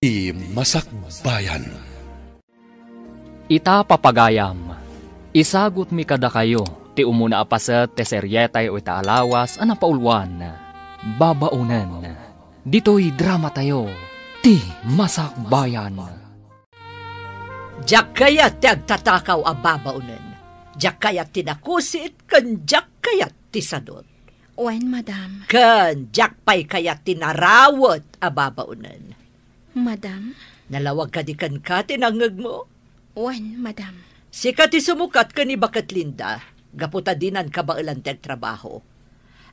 Masakbayan. Ita papagayam, isagot mi kada kayo, ti umuna apaset te seryetay o ita alawas paulwan, babaunan. Dito'y drama tayo, ti Masakbayan. Diyak kayat ti agtatakaw a babaunan. Diyak kayat ti nakusit, kan diyak kayat ti sadot. Wen, madam. Kan diyak pay kayat ti narawot a babaunan. Madam? Nalawag ka di kan ka, tinangag mo? Wen, madam. Sika ti sumukat ka ni Bakat Linda, gaputa dinan ka ba ilanteg trabaho.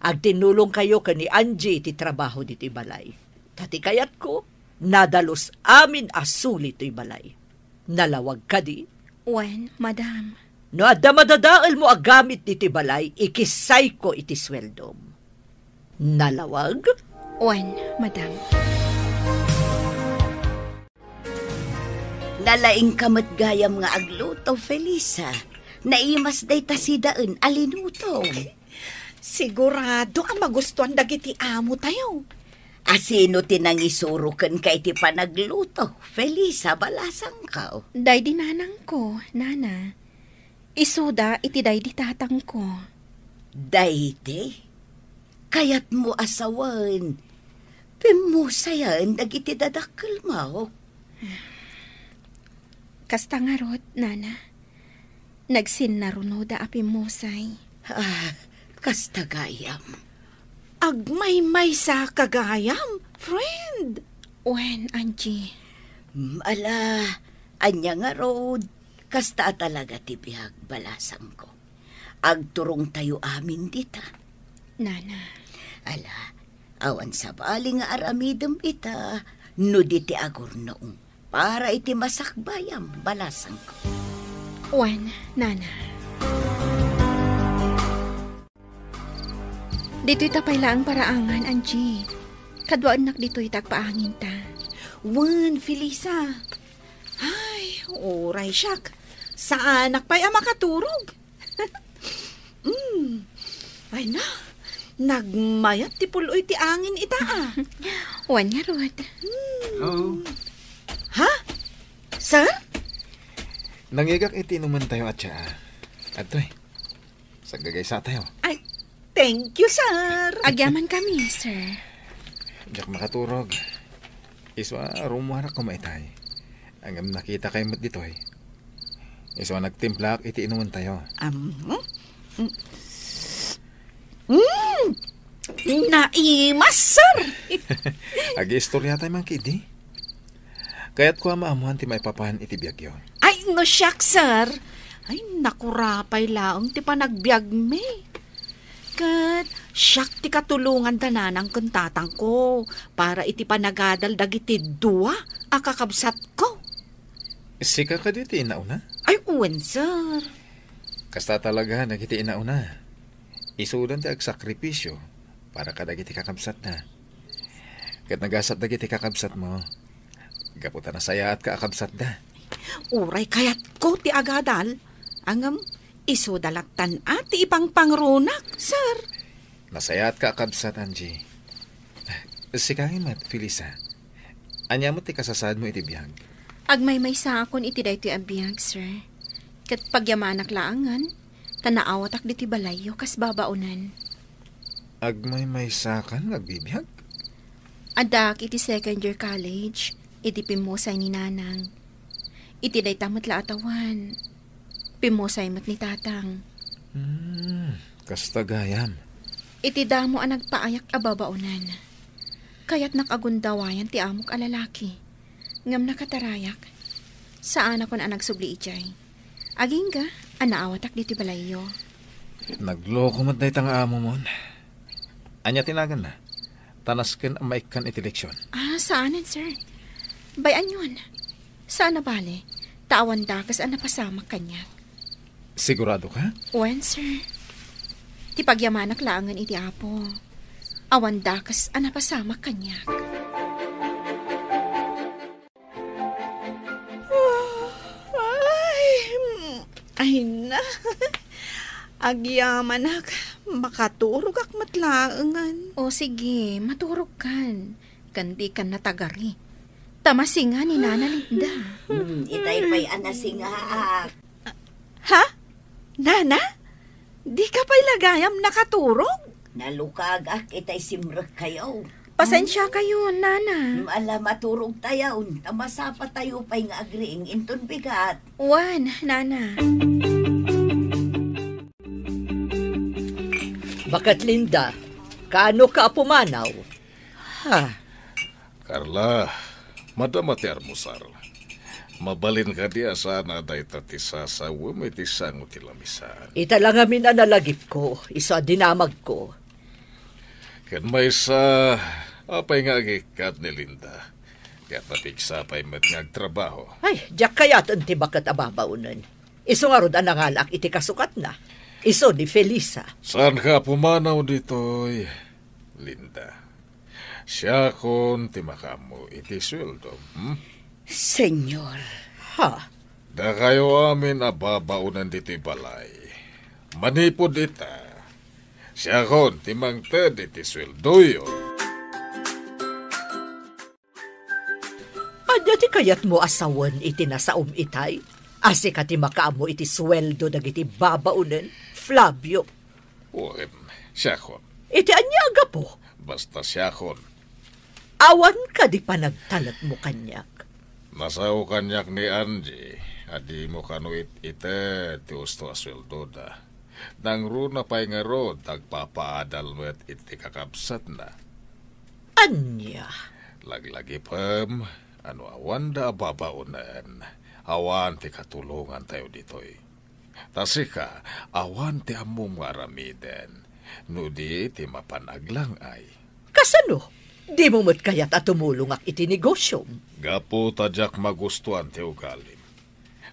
Ag tinulong kayo ka ni Angie ti trabaho di ti balay. Tati kayat ko, nadalos amin asuli ti balay. Nalawag ka di? Wen, madam. No adda madadaal mo agamit di ti balay, ikisay ko iti sweldom. Nalawag? Wen, madam. Nalaing kamat gayam nga agluto, Felisa. Naimas day tasidaan alinuto. Sigurado ang magustuhan dagiti amo tayo. Asino tinangisurukan ka iti panagluto, Felisa, balasang ka. Day di nanang ko, nana. Isuda iti day di tatang ko. Dayte, kayat mo asawan. Pimusayan dagiti dadakkel mo. Kasta nga rot, nana. Nagsinnaruno da apimusay. Kasta gayam. Agmay-may sa kagayam, friend. Wen, Angie. Ala, anya nga rod. Kasta talaga ti bihag balasang ko. Agturong tayo amin dita. Nana. Ala, awan sa bali nga aramidem ita. No diti agur noong. Para iti masakbayam balasang ko. Wen, nana. Dito'y tapayla ang paraangan, Angie. Kadwaan nak dito'y tagpaangin ta. Wen, Felisa. Ay, oray siyak. Saan nakpay ang makaturog? Ay na, nagmayat ti puloy ti angin ita ah. Wen nga rod. Oh. Ha? Sir? Nangigak iti inuman tayo at siya. Atoy, sagagaysa tayo. Ay, thank you, sir. Agyaman kami, sir. Diyak makaturog. Iswa, rumuharak kumaitay. Ang nakita kayo mat dito eh. Iswa, nagtimplak iti inuman tayo. Naimas, sir. Agi-istorya tayo man kidi. Kaya't ko maamuhan ti maipapahan iti biyag yun. Ay, no siyak, sir. Ay, nakurapay laong ti panagbiag me. Kat, siyak ti katulungan dananang kuntatang ko para iti panagadal dagiti dua akakabsat ko. Sika ka diti inauna? Ay, uwan, sir. Kasta talaga nagiti inauna. Isudan ti agsakripisyo para kadagiti kakabsat na. Kat nagasat dagiti kakabsat mo, gaputa na saya at kaakabsat na. Uray kayat ko ti agadal. Angam, iso dalatan at ipang pangrunak, sir. Nasaya at kaakabsat, Angie. Sikangin mat, Felisa. Anya mo ti kasasad mo iti biyag. Agmay-may sa akon iti day ti abiyag, sir. Kat pagyamanak laangan, tanaawatak diti balayo kas babaunan. Agmay-may sakan nagbibiyag? Adak iti second year college, iti pimusay ni nanang. Iti day tamot la atawan. Pimusay mat ni tatang. Kasta gayam. Iti damo ang nagpaayak ababaunan. Kaya't nakagundawayan ti amok alalaki. Ngam nakatarayak. Saan ako na nagsubli ijay. Aging ka, anaawatak diti balayo. Nagloko mat day tanga amo mon. Anya tinagan na. Tanasken ang maikan iti leksyon. Saanan, sir? Bayan yun. Saan na bale? Tawan dakas ang napasamak kanya. Sigurado ka? Wen, sir. Ti pagyamanak laangan iti apo. Awan dakas ang napasamak kanya. Ay na. Agyamanak, makaturog ak matlaangan. O sige, maturog kan. Kandi kan natagari. Tamasinga ni Nana Linda. Itay pa'y anasingaak. Ha? Nana? Di ka pa'y lagayam nakaturog? Nalukagak itay simrek kayo. Pasensya kayo, Nana. Ala maturog tayo. Tamasapa tayo pa'y nga agriing inton bigat. Wan, Nana. Bakat Linda, kaano ka pumanaw? Ha? Carla, madamati armusar. Mabalin ka diya sana day tatisa sa umitisang utilamisan. Ita lang amin analagip ko, isa dinamag ko. Kan may sa apay nga agikat ni Linda. Kaya't matigsa pa'y matngagtrabaho. Ay, diyak kaya't anti bakat ababaunan. Iso nga rod anangalak iti kasukat na. Iso ni Felisa. Saan ka pumanaw dito'y, Linda? Siya kon timakamu iti sweldo. Senyor. Ha? Da kayo amin ababaunan dito'y balay. Manipod ita. Siya kon timangted iti sweldo yun. Anya ti kayat mo asawan iti nasaom itay? Asi ka ti makaamo iti sweldo dagiti babaunan, Flavio. Uwin, siya kon. Iti anya aga po. Basta siya kon. Awan ka di pa nagtalat mo kanyak. Nasaw kanyak ni Angie. Adi mo kanuit ite ti usto asweldo da. Nang runa pa'y nga rod, tagpapaadal mo at iti kakabsat na. Anya? Laglagi pam, ano awan da babaunan. Awan ti katulungan tayo ditoy. Tasika, awan ti among aramiden. Nudi ti mapanaglang ay. Kasano? Di mo mo't kayat at tumulong ak iti negosyo. Gapo tadyak magustuhan ti ugalim.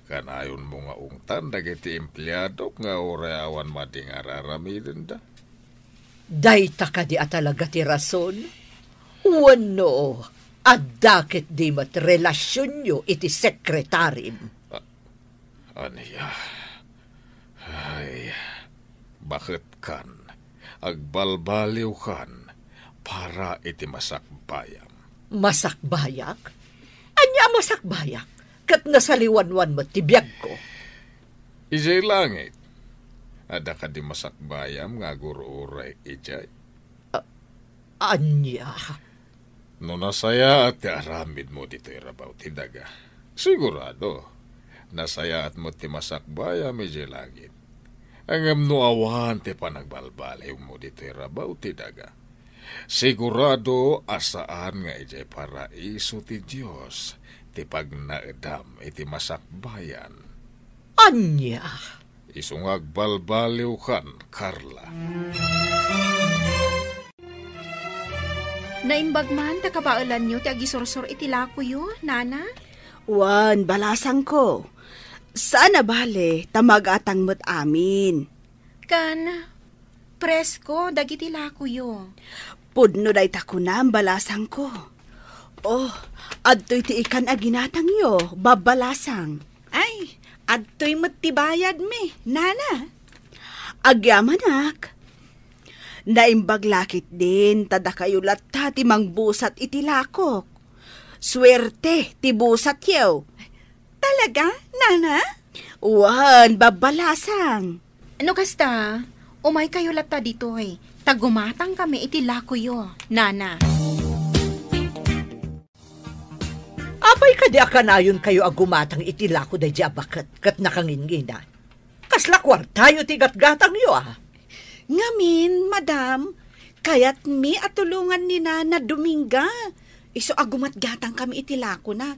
Kanayon mo nga ungtan dagiti empleyado nga oreawan mading araramiden da. Dayta ka di atalaga ti rason? Wano, adakit di mat relasyon nyo iti sekretarim. Aniya? Ay, bakit kan? Agbalbaliw kan para iti masakbayam. Masakbayak? Anya masakbayak? Kat nasaliwanwan mo tibiyag ko. Ijay langit. Ada ka di masakbayam nga gururay ijay. Anya? No nasaya at ti aramid mo dito irabaw ti daga. Sigurado, nasaya at mo ti masakbayam ijay langit. Angam no awan ti panagbalbaliw mo dito irabaw ti daga. Sigurado asaan nga ijay paraiso ti Diyos ti pagnaedam iti masakbayan. Anya? Isungag balbaliw kan, Carla. Naimbag man, takabaulan nyo, ti agisursor iti lako yun, Nana? Wan, balasang ko. Sana bale, tamagatang mo't amin. Kan, presko, dagiti lako yun. Pudno day takunam, balasang ko. Oh, adto'y ti ikan aginatang yo, babalasang. Ay, adto'y matibayad mi, Nana. Agyamanak. Naimbag lakit din, tada kayo latta ti mangbusat iti lakok. Swerte, ti busat yaw. Talaga, Nana? Wan, babalasang. Ano kasta? Umay kayo lata dito eh. Tagumatang kami iti lako yo, Nana. Apay ka di akanayon kayo agumatang iti lako da jabakat kat nakangingina. Kasla kwartayo ti gatgatang yo ah. Ngamin, madam, kayat mi at tulungan ni Nana Dominga. Iso agumat-gatang kami itilako na.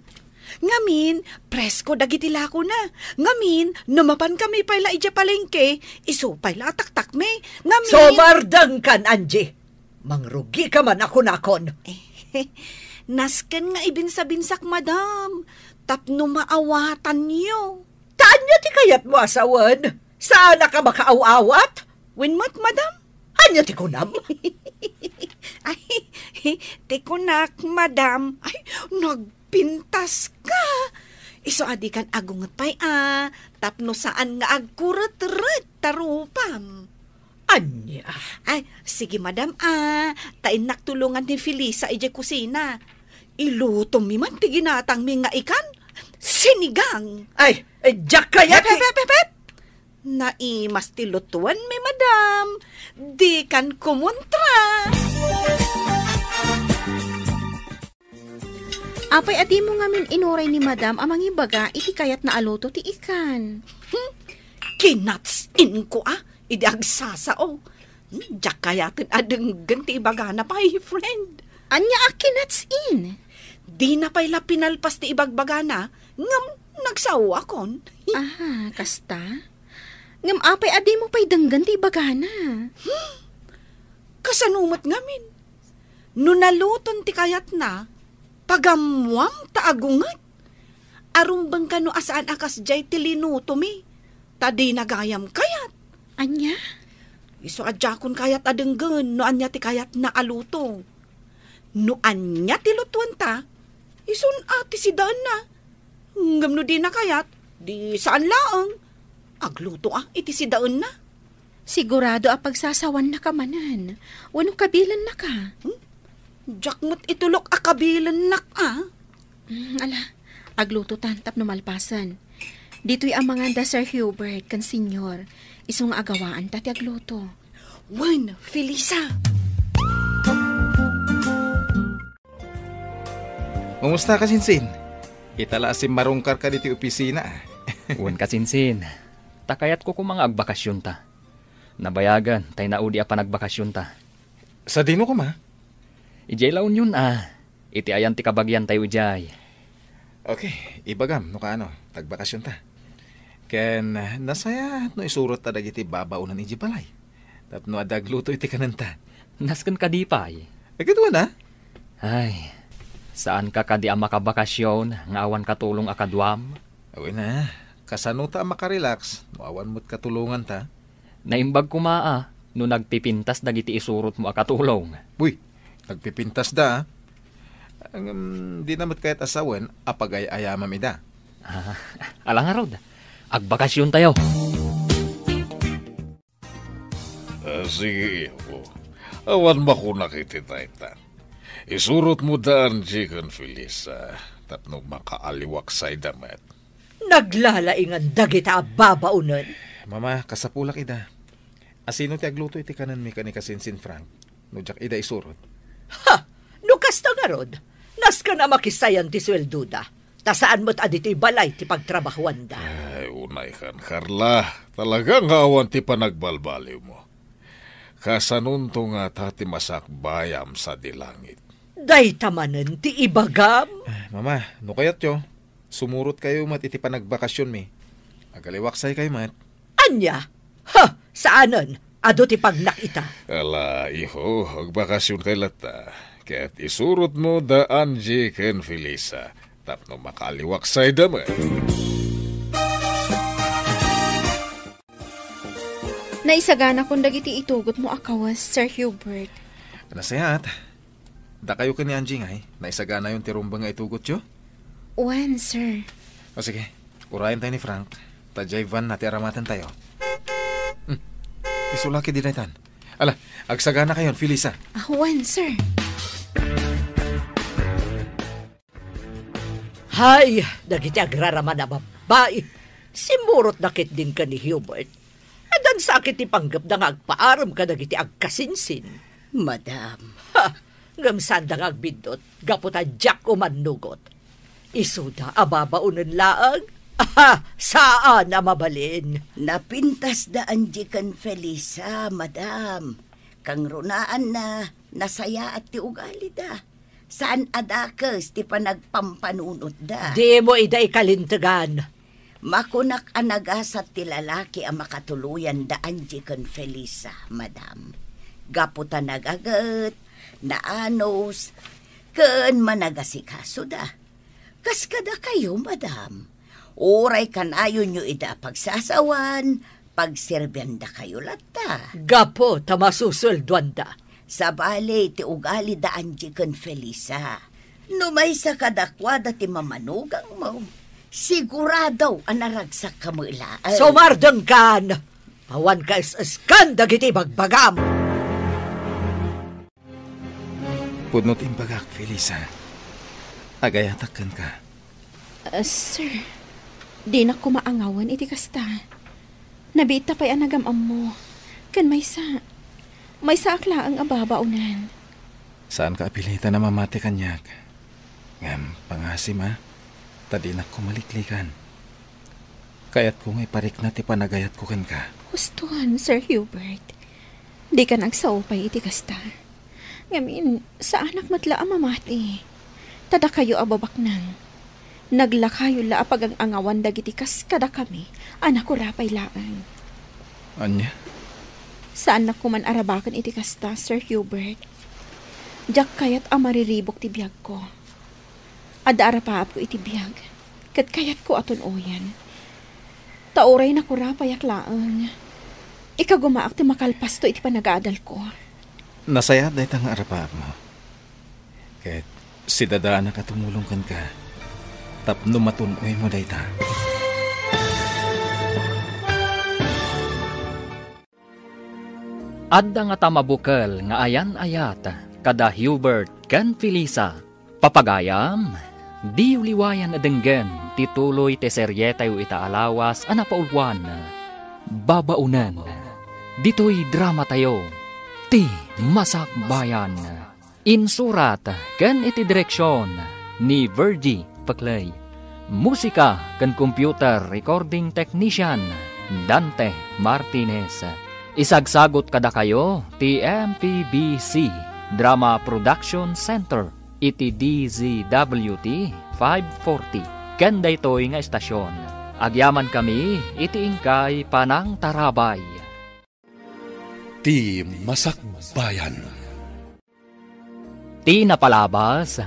Ngamin, presko dagiti lako na. Ngamin, numapan kami pala ija palengke, iso pala taktak me. Ngamin... Somardang kan, Angie. Mangrugi ka man ako nakon. Nasken nga ibinsa-binsak, madam. Tapno maawatan niyo. Taan niya ti kayat mo asawan? Saan ka makaaw-awat? Winmat, madam? Anya ti kunam? Ay, tikunak, madam. Ay, nagpintas ka. Iso adi kan agungat pa'y tapno saan nga agkurat-rat tarupam. Anya? Ay, sige madam tain naktulungan ni Felisa ije kusina. Iluto mi man ti ginatang mi nga ikan. Sinigang. Ay, Jack kaya Pep. Naimas ti lutuan mi madam. Di kan kumontra. Apay adi mo ngamin inuray ni madam amang ibaga iti kayat na aluto ti ikan. Kinatsin ko idi agsasao. Diyak kayatin adenggan ti ibaga na pa, friend. Anya akinatsin. Di na pa'y pinalpas ti ibagbaga na, ngam nagsawa kon. Aha, kasta? Ngam apay adi mo pa'y denggan ti ibaga na. Kasanumot ngamin. No naluton ti kayat na, pagamuam ta agungat. Arumbang ka no asaan akas jay ti linuto mi. Tadi nagayam kayat. Anya? Iso adjakon kayat adenggan, no anya ti kayat na aluto. No anya ti lutuan ta, ison ati si daan na. Ngam no di na kayat, di saan laang. Agluto iti si daan na. Sigurado pagsasawan na ka manan. Wano kabilan na ka? Jakmot itulok kabilan na ka. Ala, agluto tantap no malpasan. Dito'y amanganda Sir Hubert kan senyor. Isong agawaan tati agluto. Wan, Felisa. Kumusta ka, Sinsin? Itala si marungkar ka dito opisina. Uwan ka, Sinsin. Takayat ko kung mga agbakasyon ta. Nabayagan, tay naudi pa nagbakasyon ta. Sa dino ko, ma? Ijay laon yun, Iti ayan ti kabagyan tayo, ijay. Okay, ibagam, no ka tagbakasyon ta. Ken nasaya no isurot ta dagiti babaunan iji balay. Tapno adagluto iti kananta. Nasken ka di pay. Agad na? Ay, saan ka kadi ang makabakasyon, nga awan katulong akadwam? Awi na, kasano ta makarelax, no awan mo't katulungan ta. Naimbag kumaa, no nagpipintas dagiti isurot mo akatulong. Uy, nagpipintas da. Di namat kahit asawan, apagay ayamam ida. Alang arod, agbakasyon tayo. Sige, iho. Awan mo nakititaytan. Isurot mo daan, Jikan Felisa. Tapno makaaliwak sa'y damat. Naglalaingan dagita babaunan. Mama, kasapulak ida. Asino ti agluto iti kanan mi kani kasinsin Frank. No jak ida isurot. Ha! Nukas na nga rod. Nas ka na makisayan ti swelduda. Tasaan mo't adito'y balay ti pagtrabahuan da. Ay, unay kan, Carla. Talagang awan ti panagbalbaliw mo. Kasanunto nga tati masak bayam sa dilangit. Day tamanan ti ibagam. Mama, no kayat yo. Sumurot kayo mat iti panagbakasyon mi. Agaliwaksay kayo mat. Anya? Ha! Saanan? Ado ti pagnakita. Ala, iho, agbakasyon kay lata. Kaya't isurot mo daan, Jikan Felisa. Tapno makaliwaksay damat. Naisagana kung dagiti itugot mo akawas, Sir Hubert. Nasayat. Da kayo ka ni Angie ngay. Naisagana yung tirumbang nga itugot yo. When, sir? O sige, urayan tayo ni Frank. Tajay van nati aramatan tayo. Isulaki din naitan. Ala, agsagana kayon, Felisa. When, sir? Hay, dagiti agraraman na babae. Simurot nakit din ka ni Hubert. Adan sakit ipanggap na nga agpaaram ka dagiti agkasinsin. Madam. Ha, ngamsan da nga agbindot, gaputa Jack umanugot. Isuda ababaunan laang. Aha, saan na mabalin? Napintas da Jikan Felisa, madam. Kang runaan na nasaya at ti ugali da. Saan adakas ti panagpampanunot da? Di mo iday kalintagan. Makunak anagasat ti lalaki ang makatuluyan da Jikan Felisa, madam. Gaputa nagagat, naanos, ken managasikaso da. Kaskada kayo, madam. Oray kanayon nyo ida pagsasawan, pagserbyan da kayo lata. Gapo, tamasusulduan da. Sa bali, ti ugali da Jikan Felisa. Numaysa kadakwada ti mamanugang mo. Sigurado anaragsak ka mo ilaan. Sumardong kan! Awan ka is-askan dagiti bagbagam! Pudnot imbagak, Felisa. Agayatakan ka. Sir, di na ko maangawan iti kasta. Nabita pa'y anagamam mo. Kan may sa akla ang ababaunan. Saan ka apilita na mamati kanyak? Ngam, pangasim ha? Tadi na ko maliklikan. Kayat ko ngay parik na ti panagayat ko kan ka. Hustuhan, Sir Hubert. Di ka nagsaupay iti kasta. Ngamin, sa anak matla ang mamati. Tada kayo ababak nang. Naglakayo la apag ang angawan dagiti kas kada kami. Anak ko rapay laan. Anya? Saan na kuman arabakan iti kasta, Sir Hubert? Diyak kayat ang mariribok ti biyag ko. Ada arapaap ko iti biyag. Kat kayat ko aton oyan. Tauray na kurapayak laang. Ika gumaak ti makalpas to iti panag-aadal ko. Nasaya dahi tang arapaap mo. Kahit si dadaan na katumulong kan ka. Tapno matunoy mo dahi ta. Adda nga tamabukal nga ayan-ayat kada Hubert ken Felisa. Papagayam, di uliwayan adenggen tituloy te seryetay itaalawas anapaulwan. Babaunan, dito'y drama tayo, ti Masakbayan. Insurat ken iti direksyon ni Virgie Paclay. Musika ken computer recording technician Dante Martinez. Isagsagot kada kayo ti MPBC Drama Production Center iti DZWT 540 ken daytoy nga estasyon. Agyaman kami iti ingkay Panang Tarabay. Ti Masakbayan. Ti napalabas,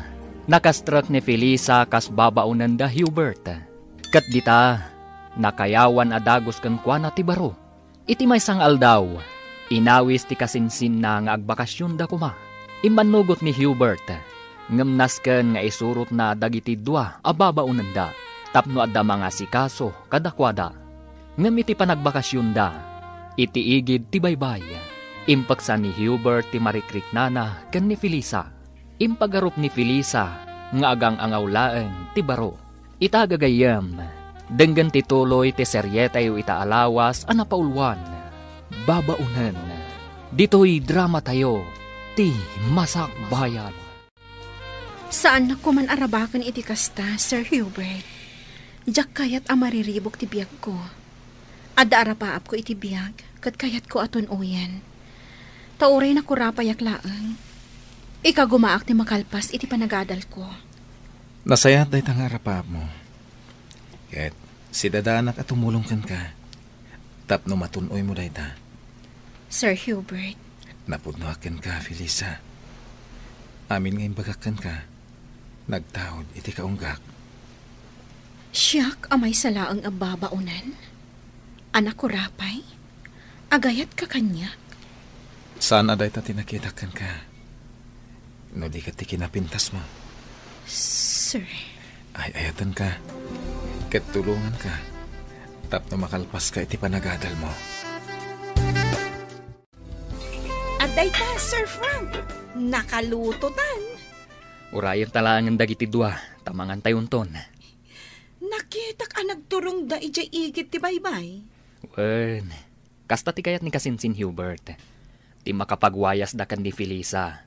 nakastruck ni Felisa kas babaunan da Hubert. Kat dita, nakayawan adagos kan kuana ti baro. Iti may sang aldaw, inawis ti kasinsin na nga agbakasyon da kuma. Imanugot ni Hubert, ngamnasken nga isurot na dagiti dua ababaunan da, tapno adda mga sikaso kadakwada. Ngam iti panagbakasyon da, iti igid ti baybay. Impaksan ni Hubert ti marikriknana ken ni Felisa. Impagarup ni Felisa nga agang angawlaeng ti baro. Itagagayam, denggan tituloy ti seryetay itaalawas anapaulwan. Babaunan, dito'y drama tayo, ti Masakbayan. Saan na kuman arabakan iti kasta, Sir Hubert? Diyak kayat ang mariribok ti biyag ko. Adda arapaap ko iti biyag, kat kayat ko aton oyan. Tauray na kurapayak laang. Ika gumaak ti makalpas iti panagadal ko. Nasayat dahi tang arapaap mo. Kahit si dadanak at tumulong kan ka. Tapno matunoy mo dahi ta. Sir Hubert. Napudnoakan ka, Felisa. Amin ngayong bagakan ka. Nagtawad iti kaunggak. Siyak amay salaang ababaunan. Anak ko rapay. Agayat ka kanyak. Sana dahi ta tinakitakan ka. No di ka ti kinapintas mo. Sir. Ay ayatan ka. Katulungan ka. Tapno makalpas ka iti panagadal mo. Aday ta, Sir Frank. Nakalutotan. Urayan talangan dagiti dua, tamangan tayunton. Nakitak ang nagturong da ijay igit ti baybay. Wen, kasta ti kayat ni kasinsin Hubert. Ti makapagwayas da kan ni Felisa.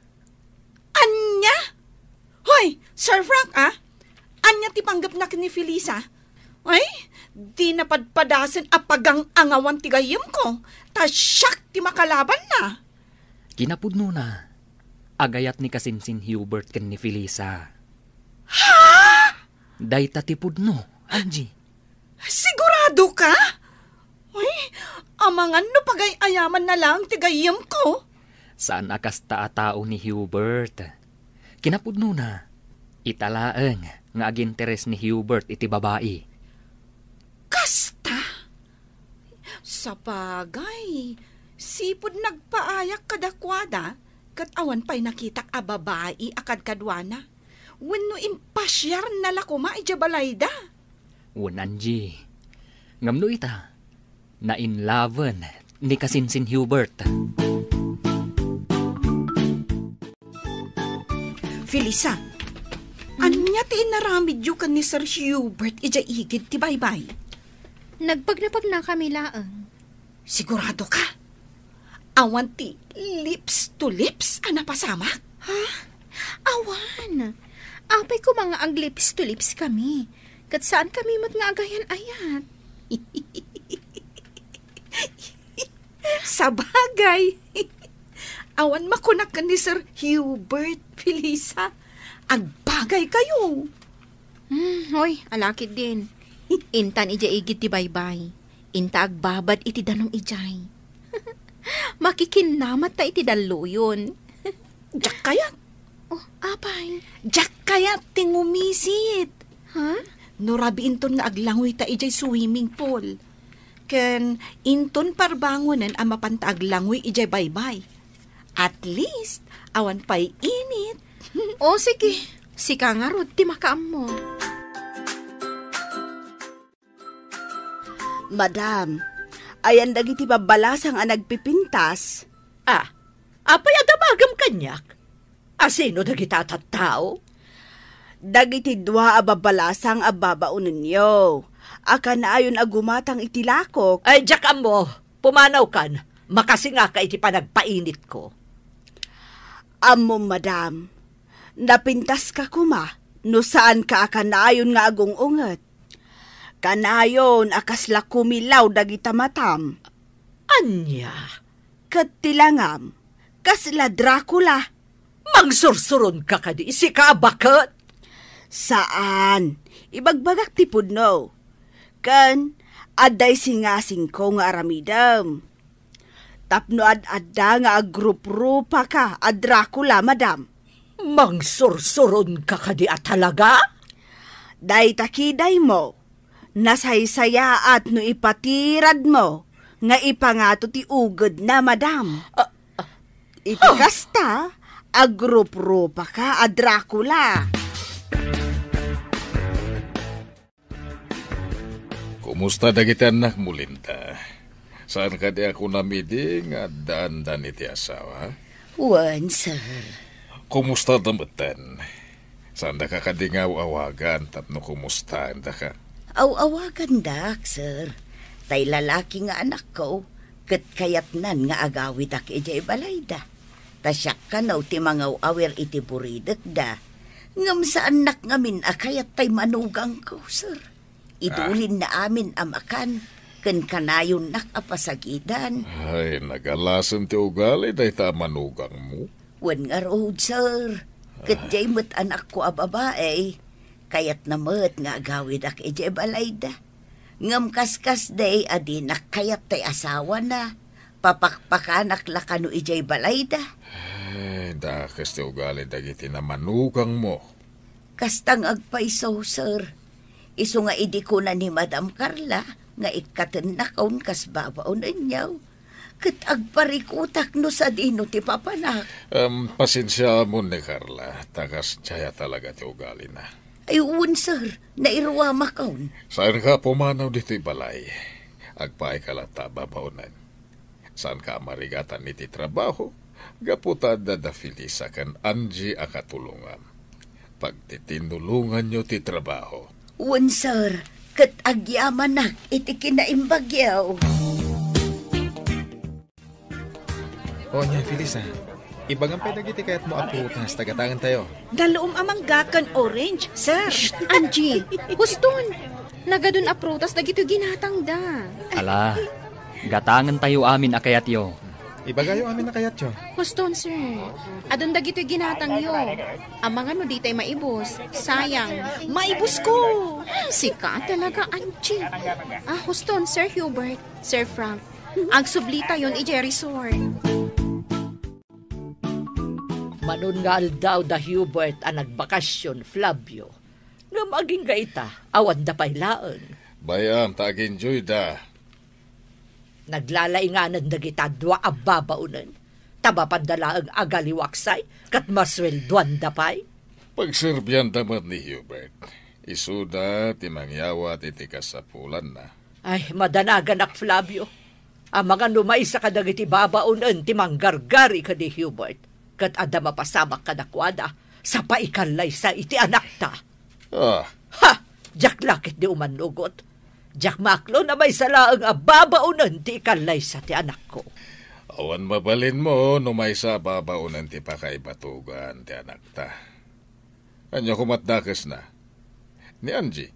Anya? Hoy, Sir Frank Anya ti panggap na ni Felisa? Ay, di napadpadasan apagang angawan ti gayem ko. Ta siyak ti makalaban na. Kinapudno na. Agayat ni kasinsin Hubert ken ni Felisa. Ha? Dayta ti pudno, Angie. Sigurado ka? Ay, amangan no pagay-ayaman na lang ti gayem ko. Saan akas tao ni Hubert? Kinapudno na. Italaeng nga aginteres ni Hubert iti babae. Kasta? Sa bagay, sipod nagpaayak kadakwada, kat awan pa'y nakitak a babae akad kadwana. Wenno impasyar na lakuma ijabalayda. Angie. Ngamno ita, na in loven ni kasinsin Hubert. Felisa, Anya ti inaramid yu kan ni Sir Hubert ija igid ti baybay. Nagpagnapag na kami laang. Sigurado ka? Awan ti lips to lips ana pasamak? Ha? Awan. Apay ko mga ag lips to lips kami. Kat saan kami mat nga agayan ayat? Sa bagay. Awan makunak ka ni Sir Hubert, Felisa. Agbagay kayo. Hoy, alakit din. Intan ija igit ti baybay. Inta agbabad iti danong ijay. Makikinamat ta iti daluyon. Diyak kayat. Oh, apay. Diyak kayat tingumisit. Ha? Nurabi inton nga aglangoy ta ijay swimming pool. Ken inton parbangonan ang mapanta aglangoy ijay baybay. At least, awan pa'y init. O sige, sika nga rod ti makaam mo. Madam, ayan dagiti babalasang ang nagpipintas. Apay adamagam kanyak? Asino dagita tattao? Dagiti dua a babalasang a babaunan niyo. Aka na ayon agumatang itilakok. Ay, Jack mo, pumanaw kan. Makasinga ka iti panagpainit ko. Amo, madam, napintas ka kuma, no saan ka akanayon nga agong unget. Kanayon akasla kumilaw dagita matam. Anya? Katilangam, kasla Dracula. Mangsursuron ka kadi, si ka bakit? Saan? Ibagbagak ti pudno. Kan, aday singasing ko nga aramidam. Tapno ad-adda nga agrup-rupa ka, ad Dracula, madam. Mangsursuron ka kadi at talaga? Day takiday mo, nasaysaya at no ipatirad mo, nga ipangato ti ugod na, madam. Iti kasta, agrup-rupa ka, ad Dracula. Kumusta dagiti anak mo, Linda? Saan ka di ako namiding at daan-daan iti asawa? Wan, sir. Kumusta damatan? Saan da ka kadingaw-awagan tapno kumusta da ka? Aw-awagan dak, sir. Tay lalaki nga anak ko, kat kayatnan nga agawit ak ijay balay da. Tasyak ka naw ti mangaw awer iti buridek da. Ngam sa anak ngamin akayat tay manugang ko, sir. Idulin na amin amakan, ken kanayon nak apasagidan. Ay, nagalasan ti ugali day ta manugang mo. Wan nga road, sir. Kat jay mo't anak ko a babae, kayat na mo't nga agawid ak ijay balay da. Ngam kaskas day adinak kayat tay asawa na. Papakpakanak lakano ijay balay da. Ay, dakas ti ugali dagiti na manugang mo. Kastang agpaiso, sir. Iso nga idi ko na ni Madam Carla, nga ikaten na kaun kas babaw ninyaw. Kat agparikutak no sa dino ti papanak. Pasensya mo ni Carla, takas tsaya talaga ti ugali na. Ayun, sir, nairuwama kaun. Saan ka pumanaw dito'y balay? Agpaay ka lata babaunan. Saan ka marigatan iti trabaho? Gaputa da Felisa kan Angie akatulungan. Pagtitinulungan nyo ti trabaho. Wan, sir, kat agyaman nak iti kinaimbagyaw. O niya, Felisa. Ibagang pedagiti kayat mo aprutas, tagatangan tayo. Daloom amang gakan orange, sir. Angie, huston. Nagadun aprutas na gito ginatang da. Ala, gatangan tayo amin akayat yo. Ibagayo amin na kayat yo. Huston, sir. Adun da gito ginatang yo. Ang mga no di tayo maibos. Sayang. Maibos ko. Sika talaga, Angie. Huston, Sir Hubert, Sir Frank. Ang sublita yon i Jerry Sword. Manon nga aldaw da Hubert ang nagbakasyon, Flavio. Nga maging gaita, awan da pailaan. Bayam, tag-enjoy da. Naglalainganan da kita dwa ababaunan. Taba pandalaang agaliwaksay, kat maswelduan da pay. Pagserbyan damat ni Hubert. Isuda, timangyawa, titikas sa pulan na. Ay, madanagan ak Flavio. Ang mga numay sa kadagiti babaunan, timanggargari ka di Hubert. Kat ada mapasamak kadakwada, sa paikalay sa iti anak ta. Ah, Ha! Jak lakit di umanugot. Jak maklo na may salaang ababaunan ti ikalay sa ti anak ko. awan mabalin mo no may sa babaunan ti pakaibatugan ti anak ta. Anyo kumatdakas na. Ni Angie,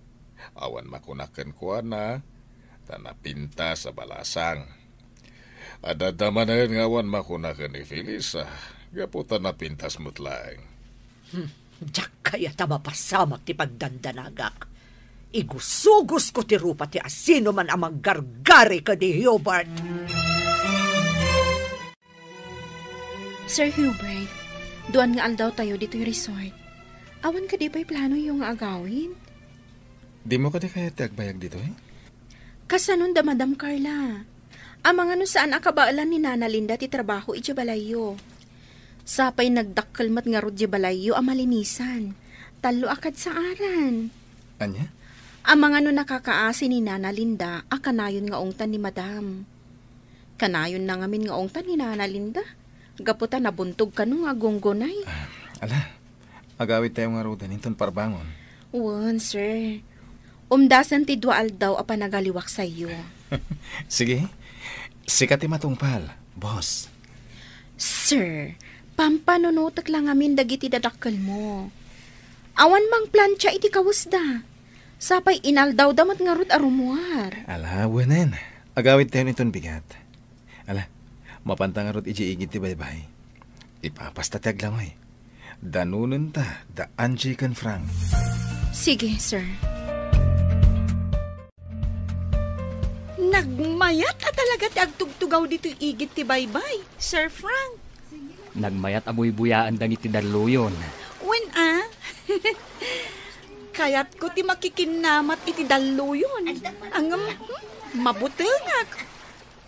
awan makunakan ko na, tanapinta sa balasang. Adadamanan nga awan makunakan ni Felisa, gaputan na pintas mutlaeng. Jak kaya ta mapasamak ti pagdandanagak. Igusugos ko ti rupa ti asino man amang gargari ka di Hubert. Sir Hubert, duan nga aldaw tayo dito yung resort. Awan ka di ba'y plano yung agawin? Di mo ka di kaya tiagbayag dito eh? Kasanon da Madam Carla. Amang ano saan akabaalan ni Nana Linda ti trabaho iti balayo. Sapay nagdakkelmat nga rod di balayo amalinisan. Talo akad sa aran. Anya? Amang ano nakakaasi ni Nana Linda, akanayon nga ongtan ni Madam. Kanayon na ngamin nga ongtan ni Nana Linda. Gaputan nabuntog ka nung agonggonay. Ala, agawit tayo nga rodan inton parbangon. Wan, sir. Umdasan ti dual daw a panagaliwak sa iyo. Sige, sikat ti matungpal, boss. Sir, pampanunutak lang amin dagiti dadakkel mo. Awan mang plancha iti kawusda. Sapay inaldaw damat nga rut arumuar. Ala, wanen. Agawit tayo niton bigat. Ala, mapantang rut iji-igit ti baybay. Ipapasta ti aglangoy. Danunan ta, da Angie kan Frank. Sige, sir. Nagmayat at talaga ti agtugtugaw dito igit ti baybay, Sir Frank. Nagmayat abuy-buyaan dangiti daluyon. When Kayat ko ti makikinamat iti daluyon. Ang mabutengak.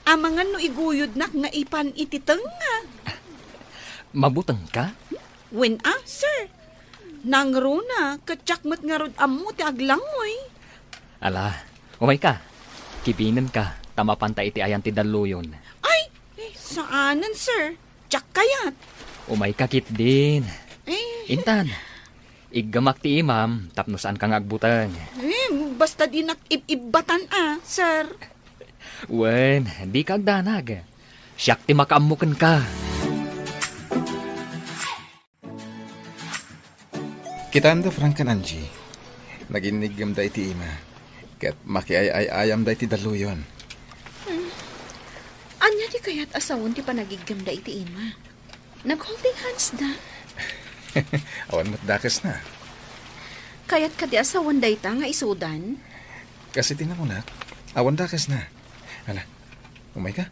Amangan no iguyod nak nga ipan iti tenga. Mabutang ka? When sir. Nangruna, katsakmat nga rod amo ti aglangoy. Ala, umay ka. Kibinan ka, tamapanta iti ayan ti daluyon. Ay, saanan sir? Tsak kayat. Umay ka kit din. Intan, iggamak ti imam, tapno saan kang agbutang. Basta di nakibibatan sir. Wen, di ka agdanag. Siyak ti makaamukan ka. Kitanda Frank kan Angie. Naginigam da iti ima. Kat makiay-ayam da iti daluyon. Anya di kaya't asawon ti panagigam da iti ima. Nag-holding hands da. Awan matdakas na. Kaya't ka di asawon da ita nga isudan. Kasi tinamunak, awan dakas na. Ala, umay ka.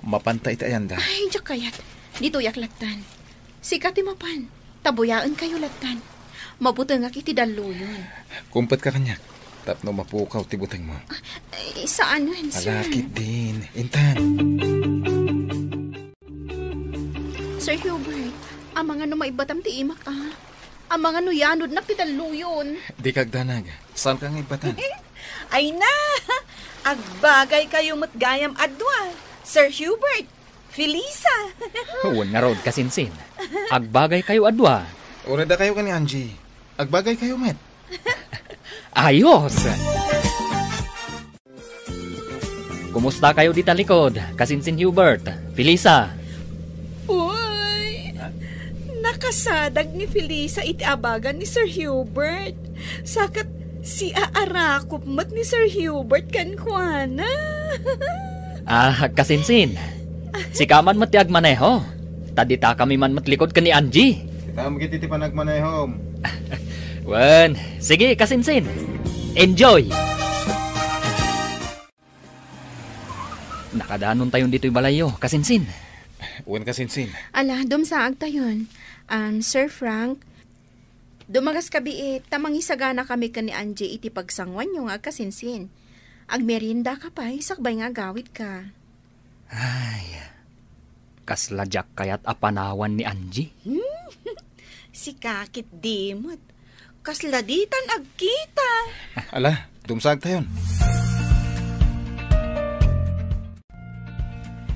Mapanta iti ayan da. Ay, diyak kaya't. Dito yak latan. Sikat ti mapan. Tabuyaan kayo latan. Mabutang nga kiti daluyon. Kumpat ka kanyak. Tapno mapukaw ti butang mo. Saan yun, sir? Alakit din. Intan. Sir Hubert, amang ano maibatam ti imak Amang ano yanod na ti daluyon. Di kagdanag. Saan kang ibatan? Ay na! Agbagay kayo matgayam adwa. Sir Hubert, Felisa. Huwag nga rod kasinsin. Agbagay kayo adwa. Urada kayo ka ni Angie. Agbagay kayo, met. Ayos! Kumusta kayo dita likod? Kasinsin Hubert, Felisa. Uy! Nakasadag ni Felisa iti abagan ni Sir Hubert. Sakat si aarakop mat ni Sir Hubert kan kuana. Kasinsin. Si kaman matiag maneho. Tadita kami man matlikod ka ni Angie. Kita mo kiti panagmanehom. Wen, sige kasinsin. Enjoy! Nakadanon tayo dito'y balayo, kasinsin. Uwan kasinsin. Ala, dumsaag tayon. Sir Frank, dumagas kabi tamangisagana kami ka ni Angie iti pagsangwan yung kasinsin. Agmerinda ka pa, sakbay nga gawit ka. Ay, kasladyak kayat apanawan ni Angie. Si kakit dimot. Kasladitan agkita. Ala, dumsag tayon.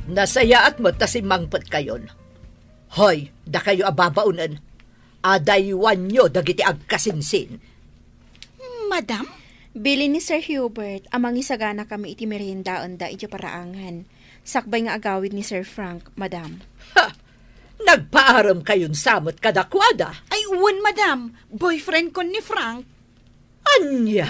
Nasaya at mo ta si mangpot kayon. Hoy, da kayo ababaunan. Adaywan nyo dagiti agkasinsin. Madam? Bili ni Sir Hubert, amang isagana kami iti meriendaan da iti paraangan. Sakbay nga agawid ni Sir Frank, madam. Ha! Nagpaaram kayon samot kadakwada. Ay, uwan, madam. Boyfriend ko ni Frank. Anya!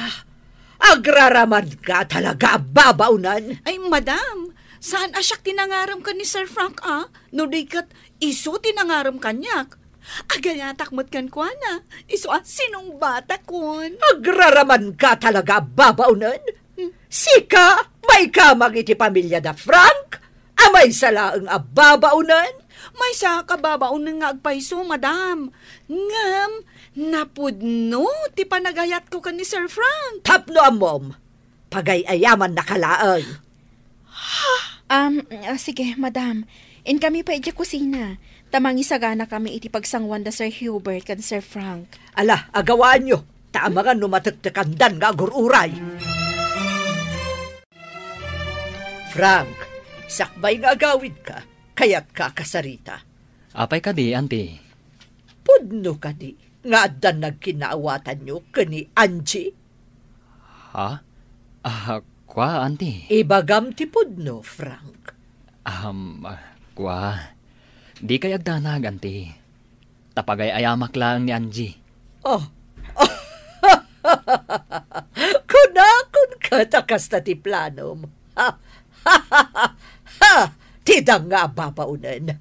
Agraraman ka talaga, babaunan. Ay, madam. Saan asyak tinangaram ka ni Sir Frank, ah? No di kat iso tinangaram kanyak. Agayatak mo't kan kwa na. Iso sinong bata kon. Agraraman ka talaga, babaunan. Sika, may kamang iti pamilya da Frank. Amay salaang babaunan. May sa kababaon nga agpaiso, madam. Ngam, napudno, ti panagayat ko ka ni Sir Frank. Tapno amom, pagayayaman na kalaang. Sige, madam. In kami pa iti kusina. Tamang isagana kami iti pagsangwan da Sir Hubert kan Sir Frank. Ala, agawaan nyo. Taamangan numataktakandan nga agururay. Frank, sakbay nga agawid ka, kaya't ka kasarita. Apay ka di, auntie. Pudno ka di, nga adan nagkinaawatan nyo kani Angie. Ha? Kwa, auntie? Ibagam ti pudno, Frank. Kwa. Di kay agdanag, auntie. Tapagay ayamak lang ni Angie. Oh. Kunakun ka takas na ti planom. Tidang nga babaunan.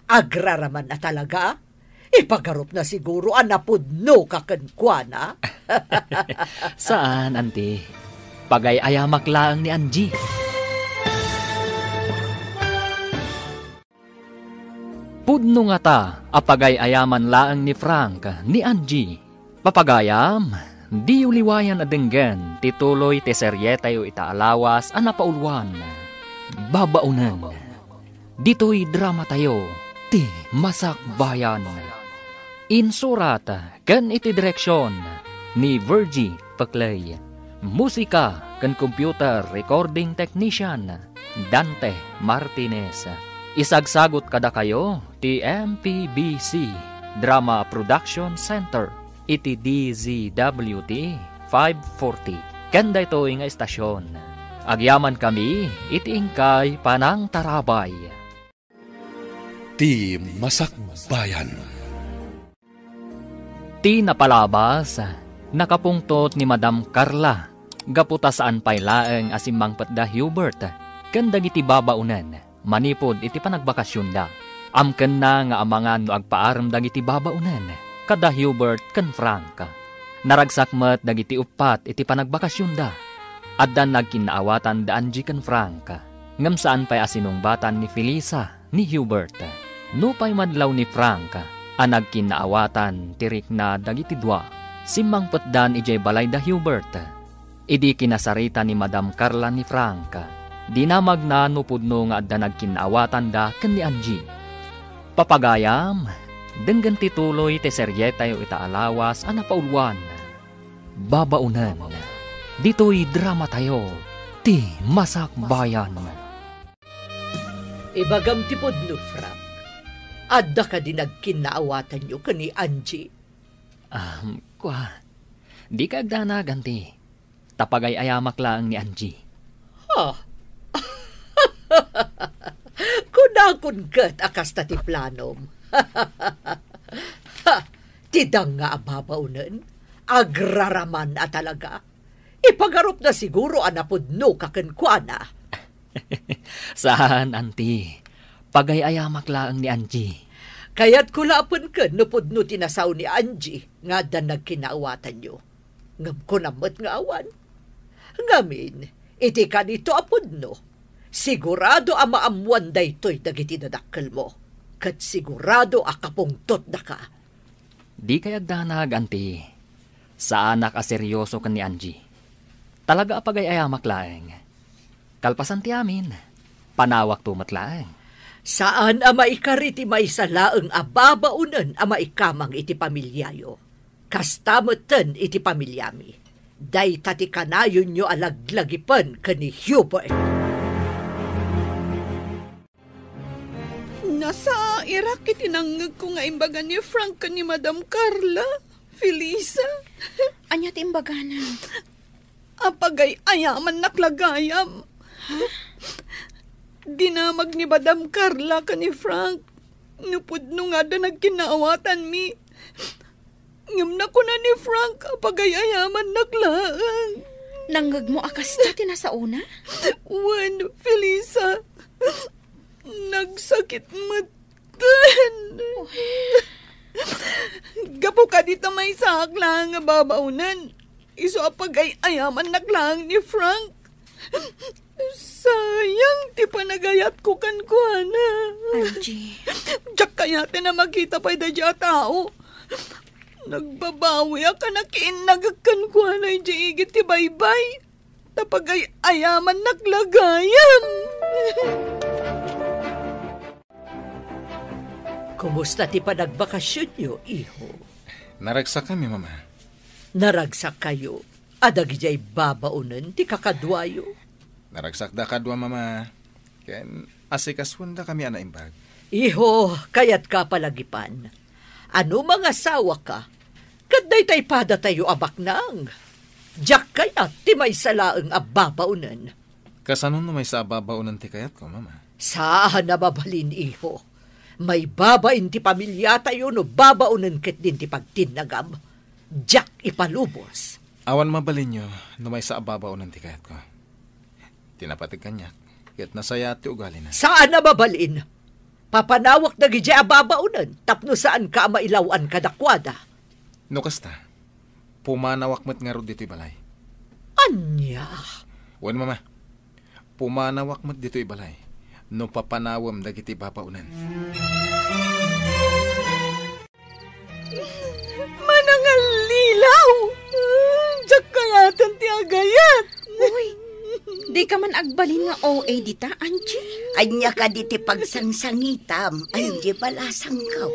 Agraraman na talaga. Ipagarup na siguro anapudno kakankwana. Saan, auntie? Pagay ayamak lang ni Angie. Pudno nga ta, apagay ayaman laang ni Frank, ni Angie. Papagayam, di uliwayan adenggan, tituloy te seryetay o itaalawas, anapaulwan. Babaunan. Dito'y drama tayo, ti Masakbayan. Insurat, kan iti direksyon, ni Virgie Paclay. Musika, kan computer recording technician, Dante Martinez. Isagsagot kada kayo, ti MPBC Drama Production Center, iti DZWT 540. Kanda ito nga estasyon. Agyaman kami, iti ingkay Panang Tarabay. Ti Masakbayan. Ti napalabas, nakapungtot ni Madam Carla, gaputa saan paylaeng asimang patda Hubert, kanda iti babaunan. Manipod iti panagbakasyon da. Amken na nga amangan no agpaaram dagiti babaunan. Kada Hubert ken Frank. Naragsakmet dagiti upat iti panagbakasyon da. Addan nagkinaawatan da Angie ken Frank. Ngem saan pay asinungbatan ni Felisa ni Hubert. No pay madlaw ni Frank. Nagkinaawatan tirik na dagiti dua. Simmang petdan ijay balay da Hubert. Idi kinasarita ni Madam Carla ni Frank. Dinamag na nupudno nga adda nagkinaawatan da ken ni Angie. Papagayam, denggan tituloy te seryetay o itaalawas anapaulwan. Babaunan. Dito'y drama tayo, ti Masakbayan. Ibagam ti pudno, Frank. Adda ka din nagkinaawatan nyo ken ni Angie. Kwa, di ka agdanag, auntie. Tapagay ayamak lang ni Angie. Ha? Kunakun kat akas ta ti planom. Tidang nga ababaunan, agraraman na talaga. Ipagarup na siguro anapudno kakankwana. Saan, auntie? Pagay ayamak lang ni Angie. Kaya't kulapon ka napudno tinasaw ni Angie nga dan nagkinaawatan nyo. Ngam ko namot nga awan. Ngamin, iti ka nito apudno. Sigurado amaamuan da ito'y dagiti dadakkel mo. Kat sigurado akapungtot na ka. Di kay agdanag, auntie. Saan nakaseryoso ka ni Angie? Talaga apagay ayamak laeng. Kalpasan ti amin. Panawak tumatlaeng. Saan ama ikariti may salaang ababaunan ama ikamang iti pamilyayo. Kastamoten iti pamilyami. Day tati kanayon nyo alaglagipan kani Hubert. Nasa Irak itinangag ko nga imbaga ni Frank ni Madam Carla, Felisa. Anya ti imbaga na? Apagay ayaman naklagayam. Dinamag ni Madam Carla ka ni Frank. Nupudno nga da nagkinaawatan mi. Ngam na ko na ni Frank apagay ayaman naklaan. Nanggag mo akas ta tinasauna? Wan, Felisa. Nagsakit matan. Gapo ka dito may saklang nga babaunan. Iso apagay ayaman naklang ni Frank. Sayang, ti panagayat ko kan kuana. Angie. Diyak kaya na makita pa da tao. Nagbabawi ka na kiinagagkan kuana di igit ti baybay. Tapagay ayaman naglagayam. Kumusta ti panagbakasyon nyo, iho? Naragsak kami, Mama. Naragsak kayo. Adag jay babaunan ti kakadwayo. Naragsak da kadwa, Mama. Ken asikaswan da kami anaimbag. Iho, kayat ka palagipan. Ano mga sawa ka? Kaday tay pada tayo abak nang. Diyak kayat ti may salaang ababaunan. Kasanon no may sa babaunan ti kayat ko, Mama? Saan nababalin, iho? May babain ti pamilya tayo no babaunan ket din ti pagtinagam. Diyak ipalubos. Awan mabalin nyo no may sa babaunan ti kayat ko. Tinapatig kanyak, ket nasaya ti ugali na. Saan nababalin? Papanawak na gidya ababaunan, tapno saan ka mailawan kadakwada. No kasta, pumanawak mo't nga ro dito'y balay. Anya? Wan, Mama, pumanawak mo't dito'y balay. No papanawam dagiti babaunan. Manangal lilaw! Diyak kayatan ti agayat! Uy, di ka man agbalin nga OA dita, Angie? Anya ka di ti pagsangsangitam, Angie balasang ka.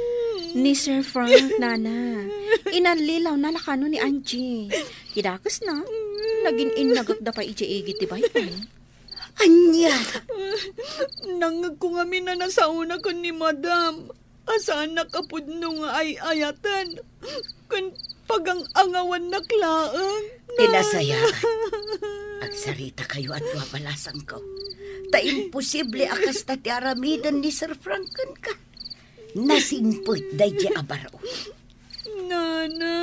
Ni Sir Frank, nana. Inanlilaw na lakano ni Angie. Kidakas na. Naging inagak da pa iji-igit ti baybay. Anya? Nangag ko nga na sa una ko ni Madam. Asaan nakapudno nga ay ayatan. Kan pagang angawan naklaang. Tinasaya. Agsarita kayo at wabalasang ko. Ta imposible akas ta ti aramidan ni Sir Franken ka. Nasimput day di abaro. Nana.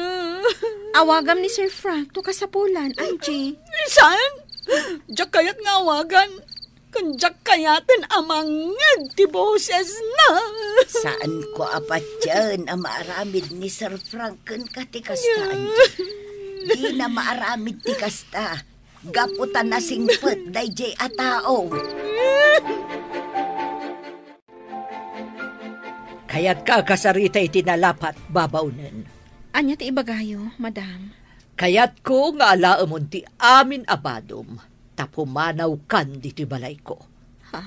Awagam ni Sir Frank to kasapulan, Angie. Saan? Diyak kayat nga awagan. Kan diyak kayatin amangag ti boses na. Saan ko apat yan ang maaramid ni Sir Franken ka ti kasta, Angie? Di na maaramid ti kasta. Gaputan na singput day di atao. Kaya't ka kasarita itinalapat babaunan. Anya ti ibagayo, Madam? Kaya't ko nga alaamon ti amin abadom. Tapumanaw kan diti balay ko. Ha?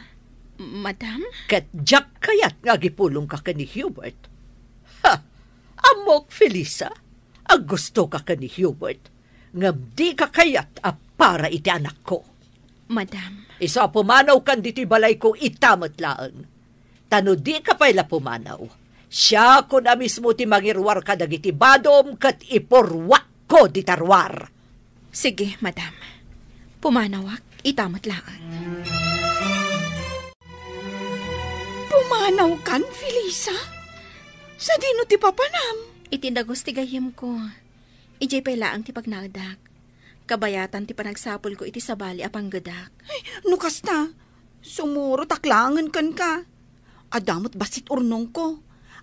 Madam? Ket diyak kayat nga gipulong ka ni Hubert. Ha! Amok, Felisa. Ang gusto ka ni Hubert. Ngam di ka kayat a para iti anak ko. Madam? Isa pumanaw kan diti balay ko itamat laang. Tano di ka pala pumanaw. Siya ko na mismo ti mangirwar ka dagiti badom kat iporwak ko di tarwar. Sige, Madam. Pumanawak, itamat laan. Pumanaw kan, Felisa? Sa dino ti papanam? Itindagos ti gayem ko. Ijay pala ang ti pagnagdak. Kabayatan ti panagsapol ko iti sabali apang gadak. Ay, nukasta. Sumuro taklangan kan ka. Adamot basit urnong ko.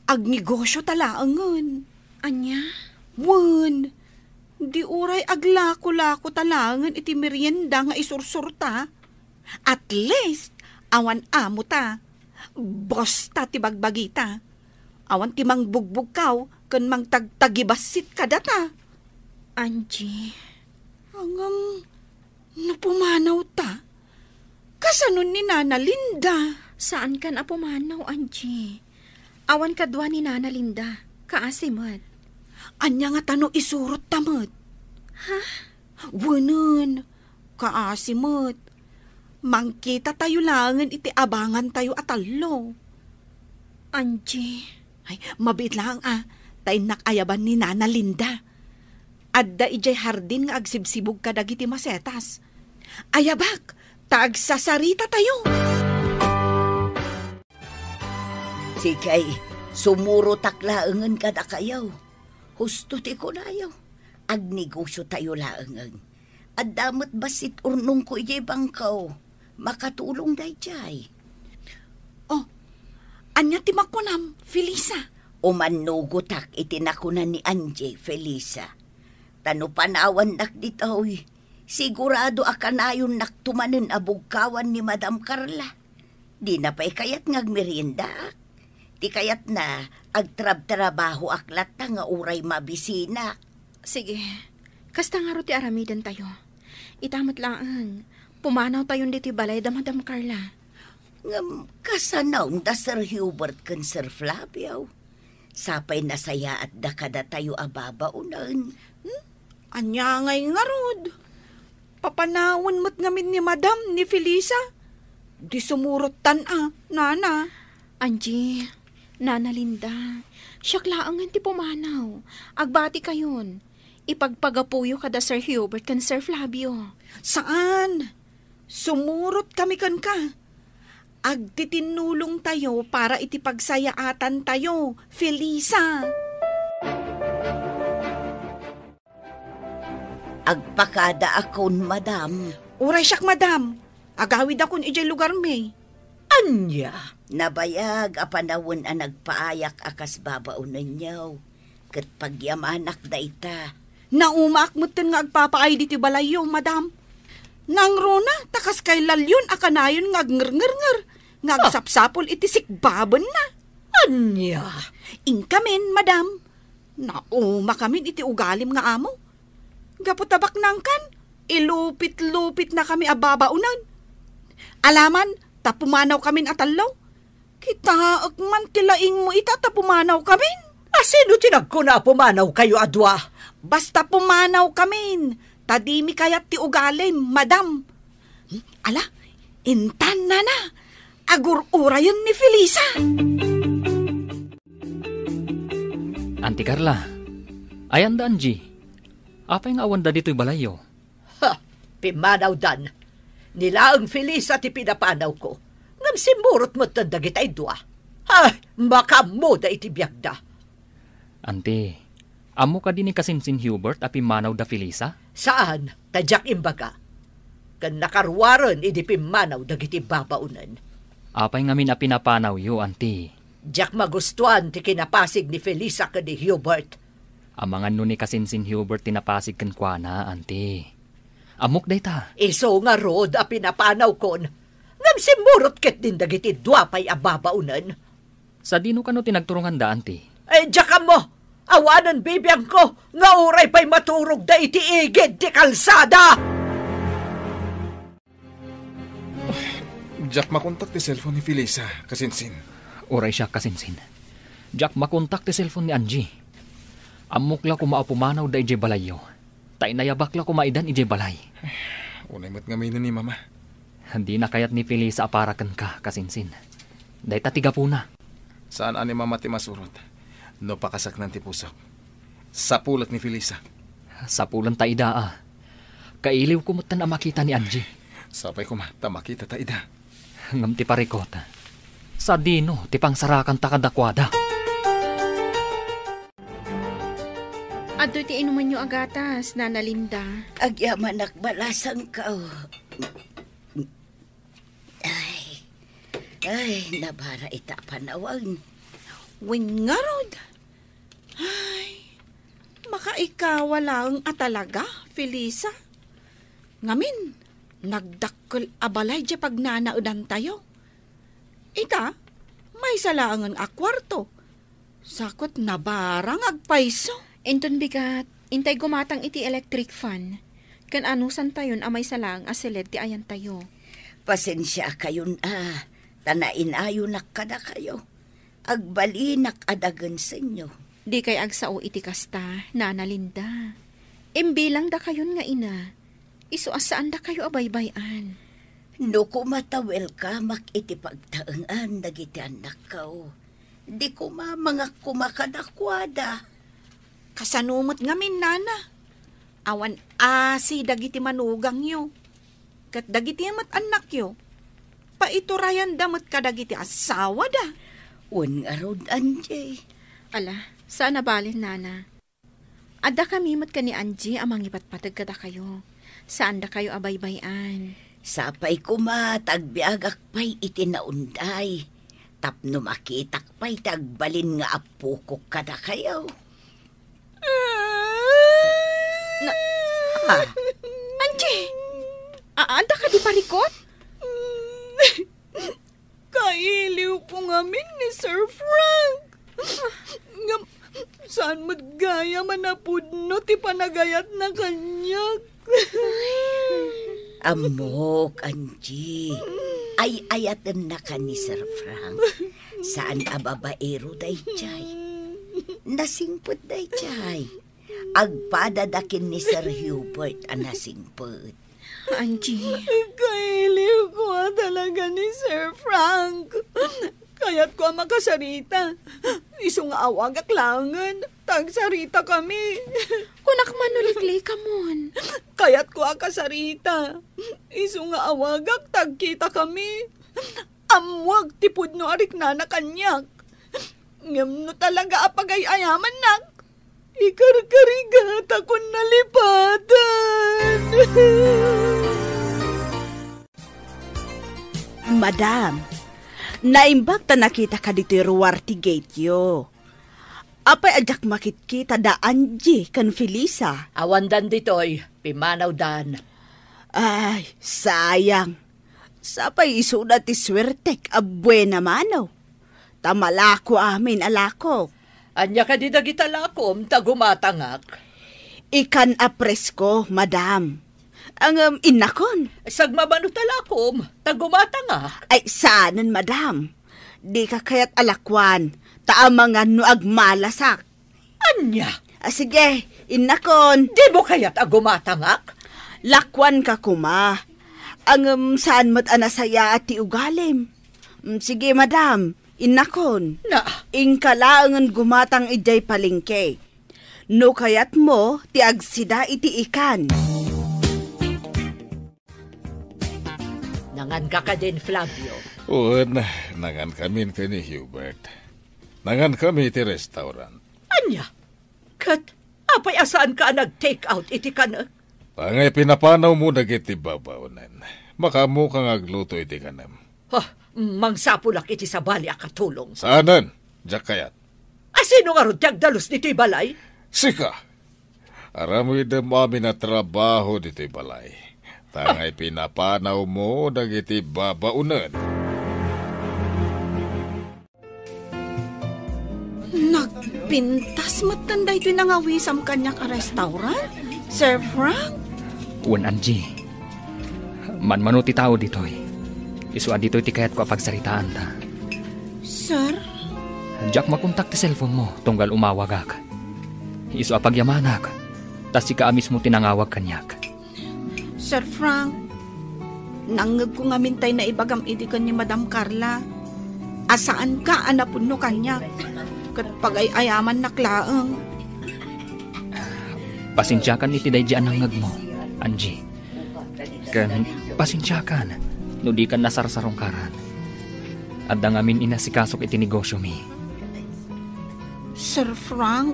Agnegosyo talaangan. Anya? Wan. Di uray aglako-lako talangan iti merienda nga isursurta. At least, awan amo ta. Bosta ti bagbagita. Awan ti mangbugbog kaw kan mangtagtagibasit ka data. Angie. Angam, napumanaw ta. Kasanon ni Nana Linda. Saan kan apumanaw, Angie? Awan kadwa ni Nana Linda. Kaasimat. Anya nga tano isurot tamad. Ha? Wanan. Kaasimat. Mangkita tayo langan iti abangan tayo atalo. Angie, ay, mabit lang tay nakayaban ni Nana Linda. Adda ijay hardin nga agsibsibog ka dagiti masetas. Ayabak, tagsasarita tayo. Sikay, sumuro taklaangan kada kayaw. Husto ti ko layaw. Agnegosyo tayo laangan. At damat basit urnong ko ijay bangkaw. Makatulong day jay. Oh, anya ti makunam, Felisa. Umanugutak itinakunan ni Angie, Felisa. Tano panawan nak ditoy. Sigurado akanayon naktumanen abugkawan ni Madam Carla. Di na pa'y kayat ngagmerienda. Di kayat na agtrab-trabaho aklat na nga uray mabisina. Sige, kasta nga ro ti aramidan tayo. Itamat lang, pumanaw tayon diti balay da Madam Carla. Ngam kasanaw da Sir Hubert kan Sir Flavio. Sapay nasaya at dakada tayo ababaunan. Anya ngay nga rod. Papanawon mo't ngamin ni Madam ni Felisa. Di sumurot Nana. Angie, Nana Linda, syaklaangan ti pumanaw. Agbati kayon. Ipagpagapuyo kada Sir Hubert kan Sir Flavio. Saan? Sumurot kami kan ka. Agtitinulong tayo para itipagsayaatan tayo, Felisa. Agpakada akon, Madam. Uray siyak, Madam. Agawid akon ijay lugar may. Anya? Nabayag apanawon ang nagpaayak akas babaunan niyaw. Kat pagyamanak da ita. Naumak mo nga agpapaay diti balayo, Madam. Nang rona, takas kay lalyon akanayon ngagnger-nger. Ngagsapsapol iti sikbaban na. Anya? Inkamin, Madam. Nauma kami iti ugalim nga amo. Gaputabak nangkan, ilupit-lupit na kami ababaunan. Alaman, tapumanaw kamin atalaw. Kita man tilaing mo ita tapumanaw kamin. Sino tinagko na pumanaw kayo adwa? Basta pumanaw kamin. Tadimi kayat ti ugalim, Madam. Ala, intan na. Agur-ura yun ni Felisa. Auntie Carla, ayan da Angie. Apay nga awan da dito'y balayo? Ha, pimanaw dan. Nila ang Felisa ti pinapanaw ko. Ngam simurot mo tandagit ay dua. Ha, makamoda iti biyagda. Auntie, amo ka din ni kasinsin Hubert api manaw da Felisa? Saan? Tadyak imbaga. Kan nakarwaran idi pimanaw dagiti babaunan. Apay nga min api napanaw yo, Auntie. Diyak magustuhan ti kinapasig ni Felisa ka ni Hubert. Amangan nun ni kasinsin Hubert tinapasig kan kwa na, Auntie. Amok day ta. Iso nga rod a pinapanaw kon. Ngam simurot ket din dagiti duapay ababaunan. Sa dino ka no tinagturungan da, Auntie? Diyak mo! Awanan bibiyang ko nga uray pa'y maturog da iti igid di kalsada! Jack, makontak ti cellphone ni Felisa, kasinsin. Uray siya kasinsin. Jack, makontak ti cellphone ni Angie. Amok la kumaapumanaw da ijay balayo. Tay nayabak la kumaidan ijay balay. Unay mo't ngamin ni Mama. Hindi na kayat ni Felisa aparakan ka, kasinsin. Day tatiga po na. Saan ani Mama ti masurot? No pakasak ng tipusok. Sa pulat ni Felisa. Sa pulan ta ida Kailiw kumutan na makita ni Angie. Sapay ko makita ta ida. Ngam ti parikota. Sa dino ti pangsarakan ta kadakwada. Adoy ti inuman nyo agatas, Nana Linda. Agyaman nakbalasang ka. Ay, nabara ita panawang. Wing nga rod. Ay, makaikawa lang talaga, Felisa. Ngamin, nagdakkel abalay di pag nanaudan tayo. Ita, may salangan akwarto. Sakot na barang agpaiso. Inton bigat, intay gumatang iti electric fan. Kan anusan tayon amay salang aseled ti ayan tayo. Pasensya kayon tanain ayo nakada kayo. Agbalinak adagan sa inyo. Di kay agsao iti kasta, Nana Linda. Imbilang da kayon nga ina. Iso asaan da kayo abaybayan. No kumatawel ka mak iti pagtaengan dagiti anak kao. Di ko mga kumakadakwada. Kasanumot ngamin, nana. Awan asi dagiti manugang yo. Kat dagiti amat anak yo. Paiturayan damot ka dagiti asawa da. Wan nga rod, Anjay. Ala, saan nabalin, nana? Ada kami mat ka ni Angie amang ipatpatag kada kayo. Saan da kayo abaybayan? Sapay tagbiagak pa'y itinaunday. Tapno makitak pa'y tagbalin nga apukok kada kayo. Angie! Anda ka di parikot? Kailiw po ngamin ni Sir Frank. Saan magaya manapudno ti panagayat na kanyak? Amok, Angie. Ay ayatan na ka ni Sir Frank. Saan ababaero day chay? Nasingput day chay. Agpadadakin ni Sir Hubert ang nasingput. Angie. Kailiw ko talaga ni Sir Frank. Kaya't ko makasarita. Iso nga awag aklangan. Tagsarita kami. Kunak manulikli ka mon. Kaya't ko akasarita. Iso nga awagak tagkita kami. Amwag tipod no arik na kanyak. Ngam no talaga apagay-ayaman nak. Ikarkarigata ko nalipatan. Madam, naimbag ta nakita ka dito Ruwarte Gate yo. Apay ajak makit-kita da Angie kan Felisa. Awandan ditoy, pimanaw dan. Ay, sayang. Sapay isuda ti swertek abuena manaw. Tamalako amin alako. Anya ka di dagita lakom, tagumatangak. Ikan apresko, madam. Ang inakon. Sagmabano talakom, tagumatangak. Ay, saanan, madam. Di ka kaya't alakwan. Taamangan no agmalasak. Anya? Sige, inakon. Di mo kaya't agumatangak? Lakwan ka kuma. Ang saan mat anasaya at tiugalim. Sige, madam. Inakon. Na? Ingkalaangan gumatang ijay palingke. No kayat mo, ti agsida iti ikan. Nangan ka din, Flavio. Un, nangan kami ni Hubert. Nangan kami ti restaurant. Anya? Kat, apay asaan ka nag-take out iti kanak? Pangay pinapanaw mo dagiti babaunan. Makamu kang agluto iti kanam. Mangsapulak iti sa bali akatulong. Saanan? Diyak kayat. Asino nga ron tiagdalos dito'y balay? Sika! Aramoy dem amin na trabaho dito'y balay. Tangay pinapanaw mo dagiti babaunan. Nagpintas matanda ito'y nangawisam kanyak a restaurant? Sir Frank? Un Angie. Manmanuti tao dito'y. Iswa dito'y ti kayat ko pagsaritaan ta. Sir? Diyak makontak ti cellphone mo tunggal umawagak. Iswa pagyamanak. Tas si ka mismo tinangawag kanyak. Sir Frank, nangag ko nga mintay na ibagam idikan ni Madam Carla. Asaan ka anapun no kanyak? Kat pag-ayaman naklaang. Pasensyakan iti dayjaan ang ngag mo, Angie. Kan pasensyakan. No di ka nasarsarong karan. At dangamin inasikasok iti negosyo mi. Sir Frank?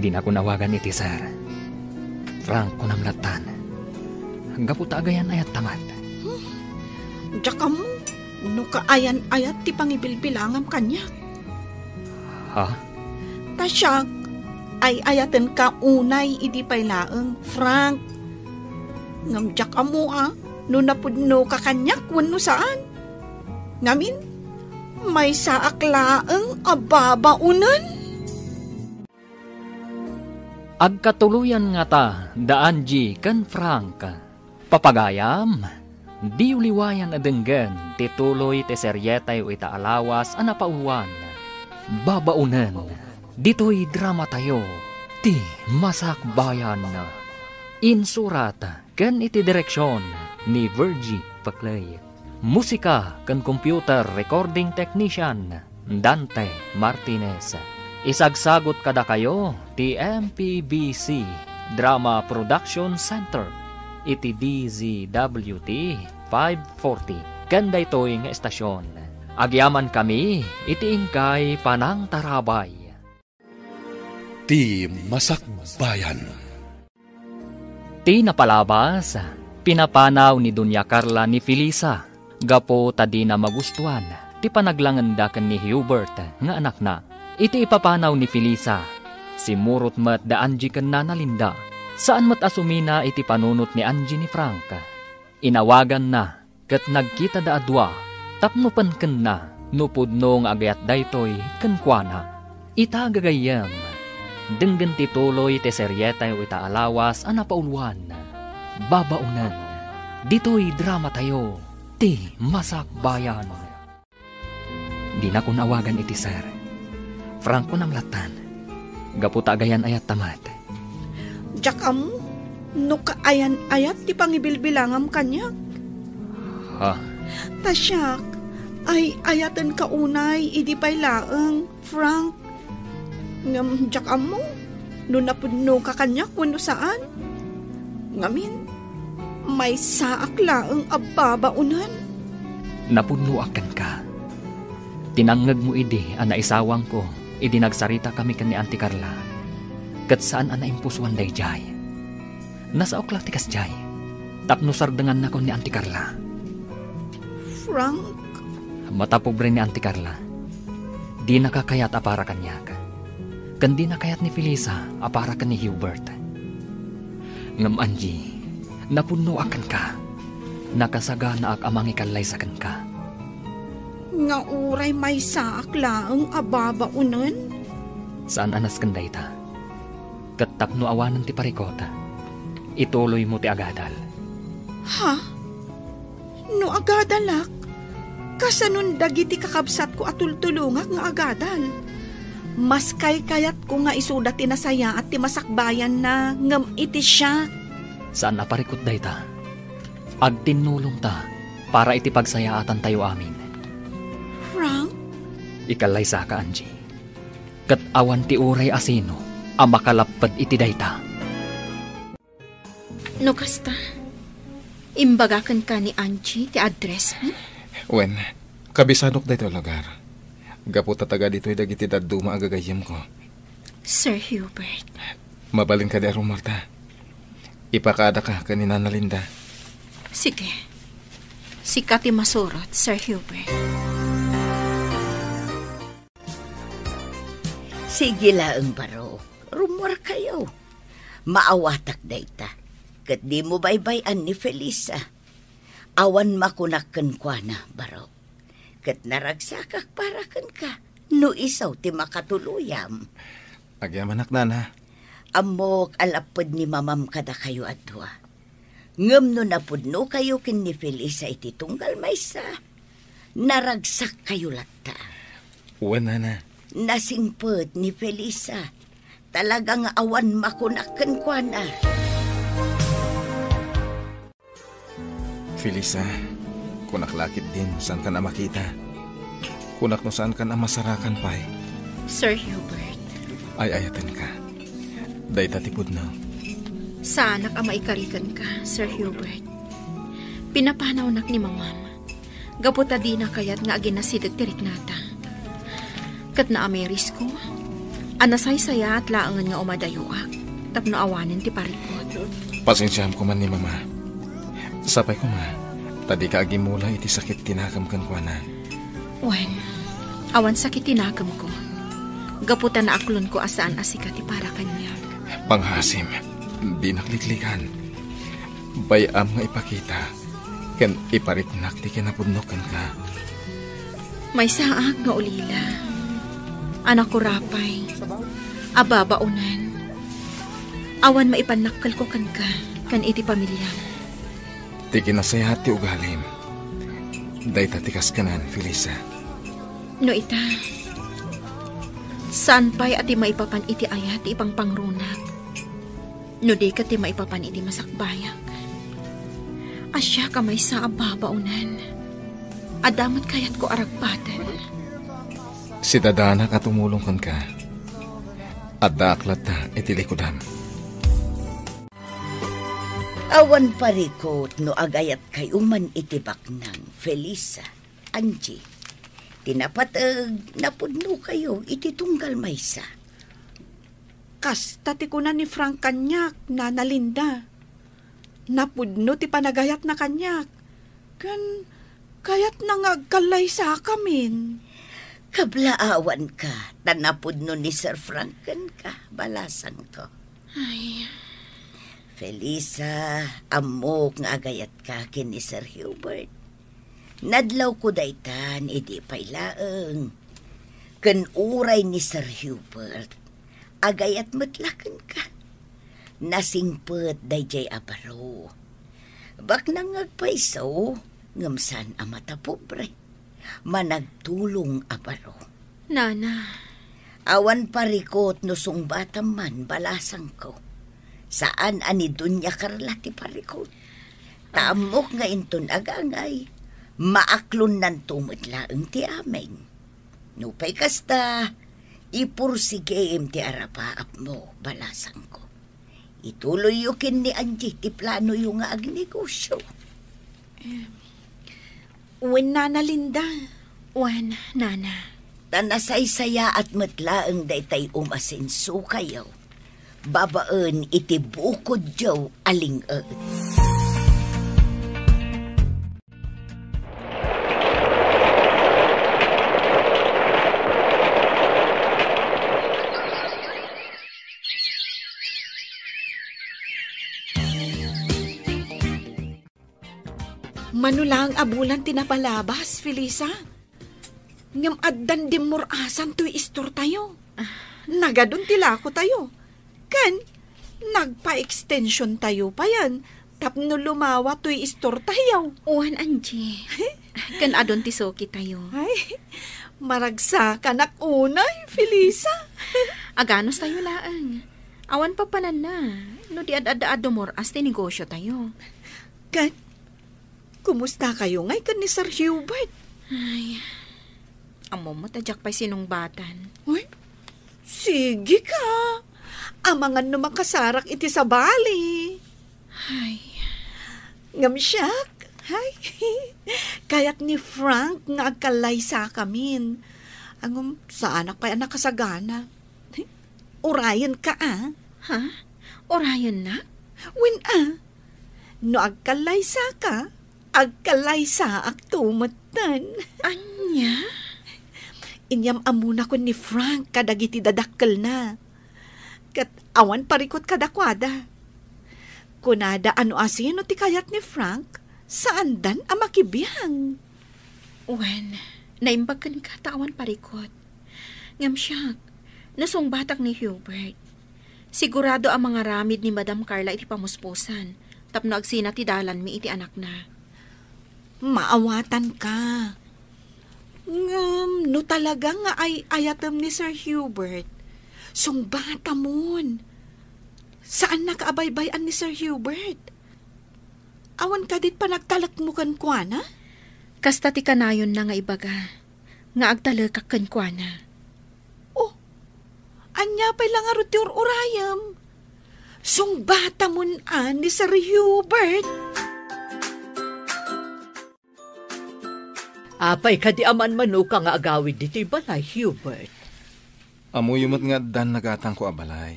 Di na ko nawagan iti sir. Frank ko nang latan. Hanggang po tagayan ayat tamat. Diyak mo, no kaayan-ayat ti pangibilbilangam kanya. Ha? Tasyak, ay ayatan ka unay idi paylaeng Frank. Ngam diyak mo no napudno ka kanyak wano saan? Ngamin, may saaklaang ababaunan? Agkatuluyan nga ta, da Angie kan Frank. Papagayam, di uliwayan adenggan, tituloy te seryetay o itaalawas anapauluan. Babaunan, dito'y drama tayo, ti masakbayan na. Insurata, kan iti direksyon ni Virgie Paclay. Musika kan computer recording technician Dante Martinez. Isagsagot kada kayo ti MPBC Drama Production Center iti DZWT 540 kanda ito'y nga estasyon. Agyaman kami iti ingkay Panang Tarabay. Ti Masakbayan. Ti napalabas, pinapanaw ni Dunya Carla ni Felisa, gapo tadi na magustuhan, ti panaglanganda ken ni Hubert nga anak na. Iti ipapanaw ni Felisa, si Murot mat da Angie ken Nana Linda, saan mat asumina iti panunot ni Angie ni Frank. Inawagan na, ket nagkita da adwa, tapnupan ken na, nupudno nga agayat daytoy ken kuana. Ita gagayam, denggen ti tuloy ti seryeta o ita alawas ana pauluan. Babaunan, dito'y drama tayo, ti Masakbayan. Di na ko nawagan iti sir. Franco ng latan. Gaputa agayan ayat tamat. Jak amo, no kaayan ayat ti pangibilbilangam kanya. Ha? Tasyak, ay ayatan kaunay, idi pa'y laeng, Frank. Ngam jak amo, no napudno ka kanya kuno saan. Ngamin, may saak laeng ababaunan. Napudnuakan ka. Tinangag mo idi, ana isawang ko, idi nagsarita kami kan ni Auntie Carla. Kat saan ana impusuan day jay. Nasa okla tikas jay. Tapno sardengan na ko ni Auntie Carla. Frank? Matapobre ni Auntie Carla. Di nakakayat apara kanyak. Kan di nakayat ni Felisa apara kan ni Hubert. Ngam Angie, napuno akan ka. Nakasaga na ak amang ikalay sa kan ka. Nga uray may saak laeng ababaunan? Saan anas kanday ta? Katapno awanan ti parikota. Ituloy mo ti agadal. Ha? No agadalak? Kasanun dagiti kakabsat ko atultulungak nga agadal. Mas kayat ko nga isuda tinasaya at ti Masakbayan na ngam iti siya. Saan naparikot day ta? Agtinulong ta para iti pagsayaatan tayo amin. Frank? Ikalay sa ka, Angie. Kat awan ti uray asino ang makalapad iti dayta. No kasta, imbagakan ka ni Angie ti address mo? Wen, kabisanok dito lugar. Gapo tataga dito'y dagiti daduma agagayam ko. Sir Hubert. Mabalin ka dero, Marta. Ipakada ka kanina na Linda. Sige. Sikati masurot, Sir Hubert. Sige laeng baro, rumor kayo. Maawatak dayta. Kat di mo baybayan ni Felisa. Awan makunakken kwa na, baro. Kat naragsakak para ken ka. No isaw ti makatuluyam. Agyaman na. Amok alapod ni mamam kada kayo adwa. Ngem no napudno kayo ken ni Felisa iti tunggal maysa. Naragsak kayo latta. Wen na. Nasingpet ni Felisa. Talagang awan makunakken kwa na. Felisa, kunak lakit din saan ka na makita. Kunak no saan ka na masarakan pa'y. Sir Hubert. Ay ayatan ka. Day tatipod na. Sana ka maikarikan ka, Sir Hubert. Pinapanaw nak ni mamam. Gaputa di na kayat nga aginasidag tirik nata. Kat na ameris ko, anasay saya at laangan nga umadayuak. Tapno awanin ti parikot. Pasensyam ko man ni mama. Sapay ko ma, tadi ka agimula iti sakit tinakam kan kwa na. Wen, awan sakit tinakam ko. Gaputan na aklon ko asaan asikati para kanya. Panghasim, di nakliklikan. Bayam nga ipakita, ken ipariknak di kinapudnokan ka. May saag nga ulila. Anak ko rapay, ababaunan. Awan maipanakal ko kan ka, kan iti pamilya. Di kinasayat ti ugalim. Day tatikas kanan, Felisa. No ita, saan pa'y ati maipapan iti ayat ti ipang pangrunak? No di ka ti maipapan iti Masakbayak. Asya ka may sa ababaunan. Adamat kayat ko aragpatan. Si dadana ka tumulong kan ka. At daaklat ta itilikudam. Awan parikot no agayat kayo man itibak ng Felisa, Angie. Tinapatag napudno kayo ititunggal maysa. Kasta ti kuna ni Frank kanyak, Nana Linda. Napudno ti panagayat na kanyak. Kayat nangagkalay sa kamin. Kablaawan ka, tanapudno ni Sir Franken ka, balasan ko. Ay, Felisa, amok nga agayat ka kin ni Sir Hubert. Nadlaw ko daytan, idi paylaeng. Ken uray ni Sir Hubert, agayat matlaken ka. Nasingpet dayjay abaro. Bak nangagpaiso, ngamsan amata pobre. Managtulong abaro. Nana. Awan parikot no sungbatam man balasang ko. Saan ani Dunya Carla ti parikot. Taamok nga inton agangay. Maaklon nan tumutlaeng ti ameng. Nupay kasta, ipursigem ti arapaap mo, balasang ko. Ituloy yukin ni Angie ti plano yung nga agnegosyo. Wen Nana Linda. Wan, Nana. Tanasaysaya at matlaeng daytay umasinso kayo. Babaan iti bukod jaw aling-eet. Manulang abulan tinapalabas, Felisa. Ngam addan dimurasan to'y istor tayo. Nagadun tilako tayo. Kan, nagpa-extension tayo pa yan. Tapno lumawa to'y istor tayo. Wan, Angie. Kan adon ti soki tayo. Ay, maragsakan ak unay, Felisa. Aganos tayo laang. Awan pa panan na. No di ad-ad dumor-as ti negosyo tayo. Kan, kumusta kayo ngay kan ni Sir Hubert? Ay, amo mo tadyak pa'y sinungbatan. Uy, sige ka. Amangan no makasarak iti sa bali. Ay, ngamsyak. Ay, kayat ni Frank nga agkalay sa kamin. Angum, sa anak pa'y anak kasagana. Urayan ka Ha? Orayon na? Win no agkalay sa ka, agkalay sa aktumatan. Anya? Inyam amuna ko ni Frank kadagiti dadakkel na. Kat awan parikot kadakwada. Kunada ano asino ti kayat ni Frank, saan dan amakibiyang? Wen, naimbagkan ka tawan parikot. Ngamsyak, nasong batak ni Hubert. Sigurado ang mga ramid ni Madam Carla iti pamuspusan. Tapno agsina ti dalan mi iti anak na. Maawatan ka. No talaga nga ay ayatam ni Sir Hubert. Sungbata mon. Saan nakaabaybayan ni Sir Hubert? Awan ka dit pa nagtalak mo kan kuana? Kasta ti kanayon na nga ibaga. Nga agtalakak kan kuana. Oh, anya pa'y lang arot ti urayam. Sungbata mon ni Sir Hubert. Apay kadi aman manuka nga agawid diti balay, Hubert. Amo yumot nga dan nagatang ko abalay.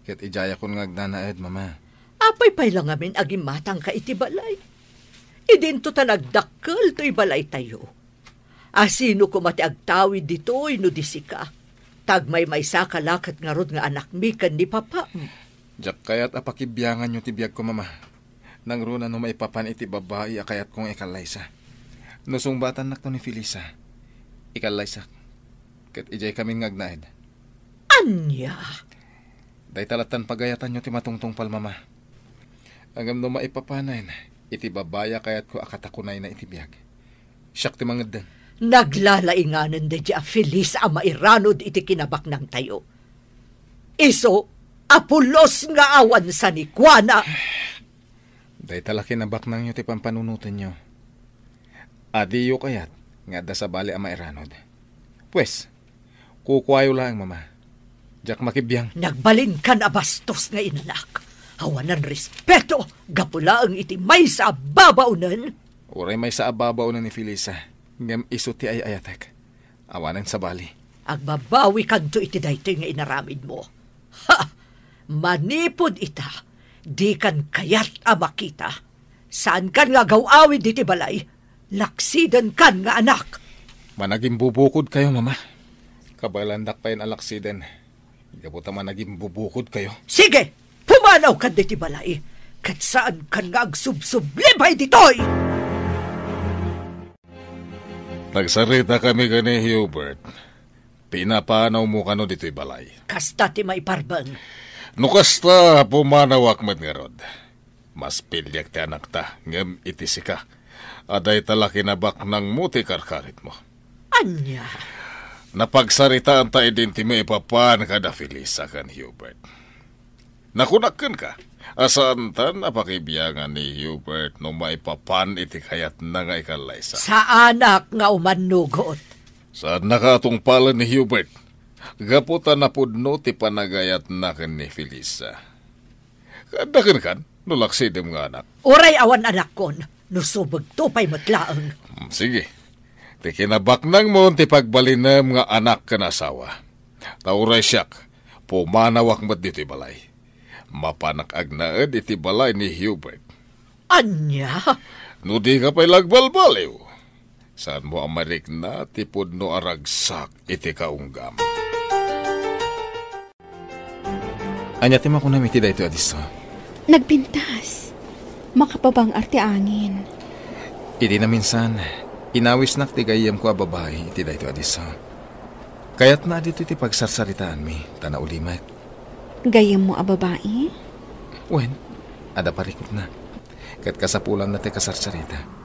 Ket ijaya kon nga agdanaed, mama. Apay pay lang amin aging matang ka iti balay. Idinto ta nagdakkel to'y balay tayo. Asino ko mati agtawid dito'y no disika. Tagmay may sakalakat nga rod nga anak mi kan ni papa. Jak kayat apakibyangan nyo tibiyag ko, mama. Nang runa no maipapan iti babae akayat kong ikalaysa. Nusong batan nak to ni Felisa. Ikalaysa. Ket ijay kaming ngagnaed. Anya? Day talatan pagayatan nyo ti matungtong pal, mama. Agam no maipapanayin, iti babaya kayat ko akatakunay na itibiyag. Siyak ti mangedeng. Naglalainganan de di a Felis a mairanod iti kinabak ng tayo. Iso, apulos nga awan sa ni Kuana. Day tala kinabak nang nyo ti pampanunutan nyo. Adiyo kayat, nga da sa bali a mairanod. Pues, Kukwayo lang, mama. Jak makibiyang. Nagbalin ka na bastos nga inanak. Hawanan respeto, gapula ang iti may sa babaunan. Uray may sa ababaw na ni Felisa. Ngam isuti ay ayatek. Awanan sa bali. Agbabawi kanto iti daytoy nga inaramid mo. Ha! Manipod ita. Di kan kayat a makita. Saan kan nga gawawid iti balay? Laksidan kan nga anak. Managing bubukod kayo, mama. Kabalandak pa yun alaksiden. Gabuta managing bubukod kayo. Sige! Pumanaw ka diti balay. Kat saan kan nga agsubsublibay ditoy? Nagsarita kami gani, Hubert. Pinapanaw mo kano dito'y balay. Kasta ti may parbang. No kasta pumanawak met nga rod. Mas pilyak ti anak ta, ngem itisi ka. Aday tala kinabak ng muti karkarit mo. Anya? Napagsaritaan ta idinti mo ipapan kada Felisa kan Hubert. Nakunakan ka. Asaan tan napakibiyangan ni Hubert no maipapan iti kayat na nga ikalaysa. Sa anak nga umanugot. Saan nakatong pala ni Hubert? Gaputan na pudno ti panagayat na kan ni Felisa. Kadakan kan, nulaksidem nga anak. Uray awan anak kon, nusubag to pa'y matlaang. Sige, ti kinabak nang mo ti pagbalinem nga anak kan asawa. Tauray siyak, pumanawak mat dito balay. Mapanak agnaed iti balay ni Hubert. Anya? No di ka pa'y lagbalbaliw. Saan mo amarik na tipod no aragsak iti kaunggam. Anya ti makunam iti dayto adiso. Nagpintas. Makapabang arte angin. Idi na minsan, inawis nak ti gayem ko a babae iti dayto adiso. Kayat na dito iti pagsarsaritaan mi, tana ulimat. Gayem mo a babae? Wen, ada parikot na. Kat kasapulan na ti kasarsarita.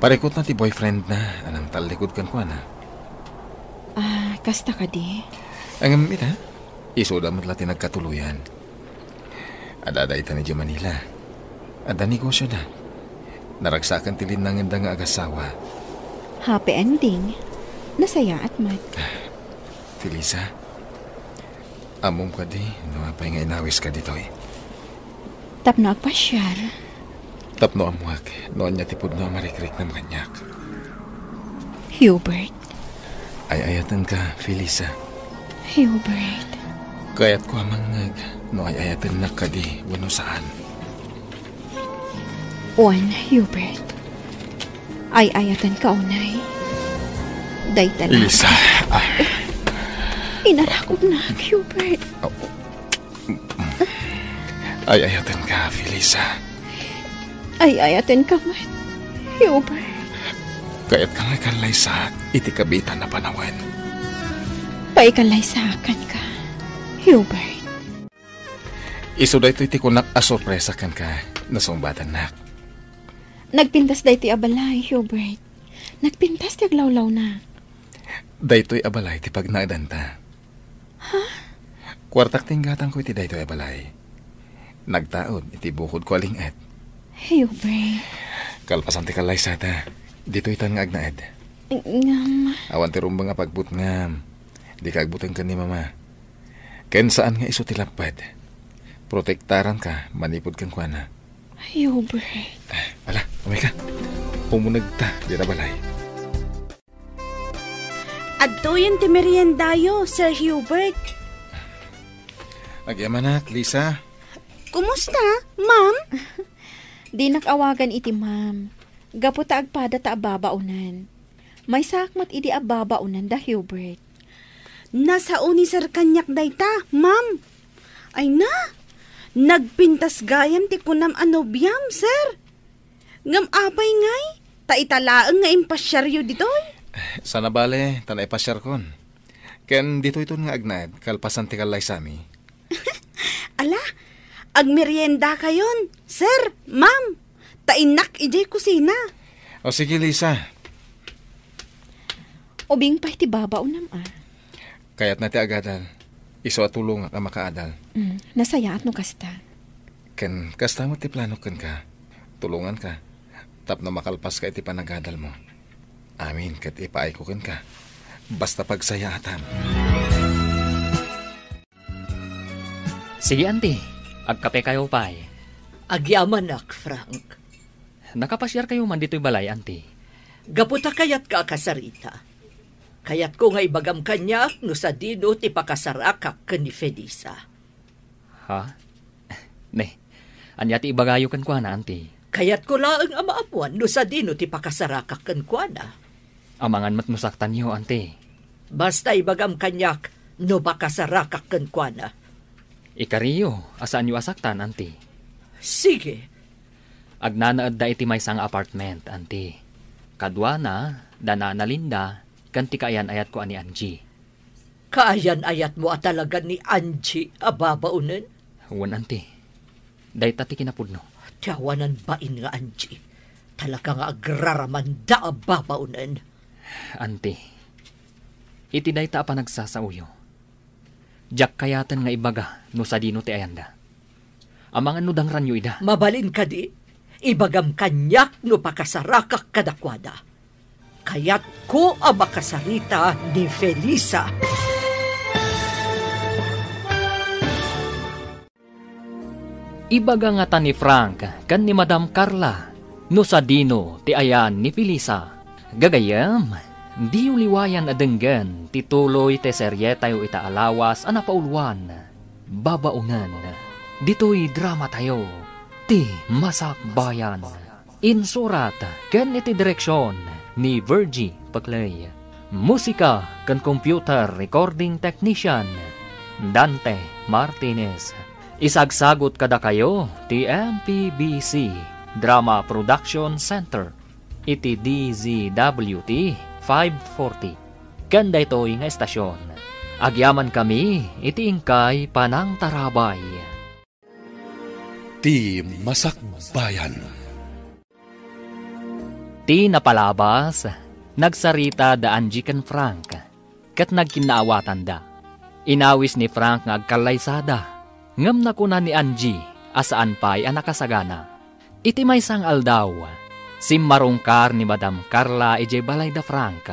Parikot na ti boyfriend na, anang talikod kan ko na. Kasta ka di? Ang amita, isoda matla ti nagkatuluyan. Ada ita ni Manila. Ada negosyo na. Naragsakan ti linangan nga agasawa. Happy ending. Nasaya at mat. Felisa, among ka di, napay nga inawis ka dito eh. Tapno agpasyar. Tapno amuak, noon niya tipod no marikrik na makanyak. Hubert. Ay ayatan ka, Felisa. Hubert. Kayat ko amangag, no ay ayatan na ka di, wano saan. Hubert. Ay ayatan ka unay. Dayta lang. Felisa, Inarakot na, Hubert. Ay ayatan ka, Felisa. Ay ayatin ka man, Hubert. Kayat ka nga kanlay sa iti kabitan na panawan. Paikalay sa akin ka, Hubert. Iso da ito iti kunak asorpresa kan ka, nasumbatan nak. Nagpintas da iti abalay, Hubert. Nagpintas ti aglawlaw na. Daytoy abalay ti pagnadanta. Ha? Kwartak tinggatan ko iti daytoy abalay. Nagtaod iti bukod ko alingat. Hubert. Kalpasan ti kalay sata. Dito itan nga agnaed. Awan ti rumbang nga pagbut nga. Di ka agbutan ka ni mama. Ken saan nga iso tilapad. Protektaran ka, manipod kang kuana. Hubert. Wala, umay ka. Pumunag ta, di na balay. Adtoyan ti meriendayo, Sir Hubert. Nagyamanak, Lisa. Kumusta, ma'am? Di nakawagan iti ma'am. Gaputa agpada ta ababaunan. May sakmat iti ababaunan da Hubert. Nasa uni sir kanyak dayta, ma'am. Ay na, nagpintas gayam ti kunam anobyam, sir. Ngam apay ngay, taitalaang nga impasyaryo ditoy. Sana bale, tanay pasyar kon. Ken dito ito nga agnad, kalpasan ti kalay sami. Ala, agmerienda kayon, sir, ma'am. Tainak ijay kusina. O sige, Lisa. Ubing pa iti babaunan Kayat na ti agadal. Iso at tulong ka makaadal. Nasaya at no kasta. Ken kasta mo ti plano ken ka. Tulungan ka. Tap na makalpas ka iti panagadal mo. Amin kat ipaay ko ken ka. Basta pagsayatan. Sige, auntie. Agkape kayo pa'y. Agyaman nak, Frank. Nakapasyar kayo man dito'y balay, auntie. Gaputa kayat ka kasarita. Kayat ko nga ibagam kanya no sa dino ti pakasarakak ken ni Felisa. Ha? Ne, anya ti ibagayo kan kwa na, auntie. Kayat ko laang amaapuan no sa dino ti pakasarakak ken kwa na. Amangan matmusaktan niyo, auntie. Basta ibagam kanyak no pakasarakak ken kwa na. Ikariyo, asaan niyo asaktan, auntie? Sige. Agnanaad da iti may sang apartment, auntie. Kadwa na, danana Linda, kanti kaayan ayat ko ani Angie. Kaayan ayat mo at talaga ni Angie ababaunen? Wan, auntie. Day tati kinapudno. Tiyawanan bain nga Angie. Talaga nga agraraman da ababaunen. Auntie, iti day ta pa nagsasauyo. Jak kayatan nga ibaga no sa dino ti ayanda. Amangan no dangranyo ida. Mabalin ka di, ibagam kanyak no pakasarakak kadakwada. Kayat ko ang makasarita ni Felisa. Ibaga nga ta ni Frank kan ni Madam Carla no sa dino ti ayan ni Felisa. Gagayam, di uliwayan adenggan tituloy te serye tayo itaalawas anapaulwan. Babaunan, dito'y drama tayo. Ti Masak Bayan. Insurat ken iti direksyon ni Virgie Paclay. Musika ken computer recording technician Dante Martinez. Isagsagot kada kayo ti MPBC Drama Production Center. Iti DZWT 540. Ganda ito'y nga estasyon. Agyaman kami, iti ingkay Panang Tarabay. Ti Masak Bayan. Ti napalabas, nagsarita da Angie ken Frank, kat nagkinaawatan da. Inawis ni Frank nga agkalaysada, ngam na kuna ni Angie, asaan pa'y anakasagana. Iti may sang aldaw, simmarungkar ni Madam Carla ije balay da Frank,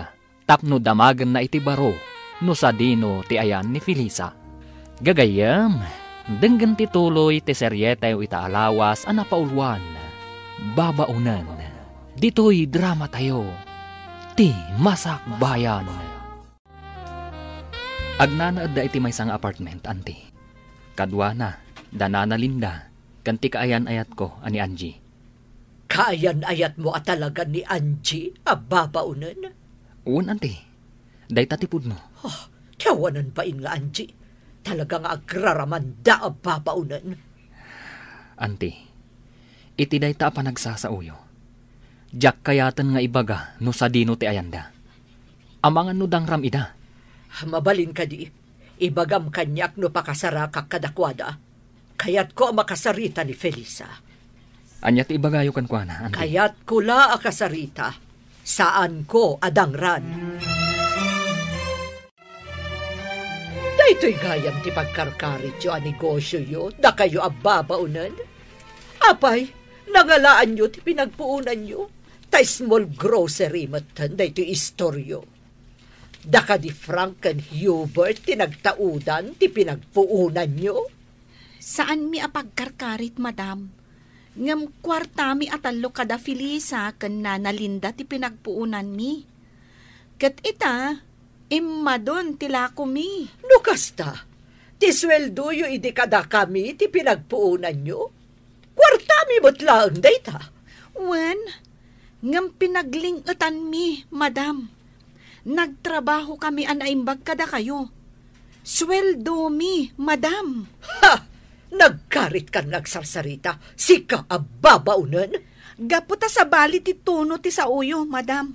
tapno damagan na iti baro, no sa dino ti ayan ni Felisa. Gagayam, denggan ti tuloy ti seryete o itaalawas anapaulwan. Babaunan, dito'y drama tayo. Ti Masak Bayan. Agnanaad da iti may sang apartment, auntie. Kadwa na, danana Linda, kanti kaayan ayat ko, ani Angie. Kaayan ayat mo at talaga ni Angie ababaunen? Uwan, auntie. Day tatipud mo. Oh, tiyawanan pa in nga Angie. Talagang agraraman da ababaunen. Auntie, iti day ta pa nagsasauyo. Jak kayatan nga ibaga no sa dino ti ayanda. Amangan no dangram ida. Mabalin ka di. Ibagam kanyak no pakasarakak kadakwada. Kayat ko makasarita ni Felisa. Anyat ibagayo kan kwa na, auntie. Kayat ko la akasarita. Saan ko adangran. Dayto'y gayam ti pagkarkarit yo a negosyo yo. Da kayo ababaunan. Apay, nangalaan nyo ti pinagpuunan nyo. Ta small grocery matan, dayto'y istoryo. Da ka di Frank and Hubert ti nagtaudan ti pinagpuunan nyo. Saan mi apagkarkarit, madam? Ngam kwarta mi atalo kada Felisa ken Nanalinda ti pinagpuunan mi. Ket ita, immadon tila ko mi. No kasta, ti sweldo yo idi kada kami ti pinagpuunan nyo. Kwarta mi butlaang dayta. Wen, ngam pinaglingutan mi, madam. Nagtrabaho kami anaimbag kada kayo. Sweldo mi, madam. Ha! Nagkarit ka nagsarsarita. Sika ababaunan. Gaputa sa bali ti tuno ti sa uyo, madam.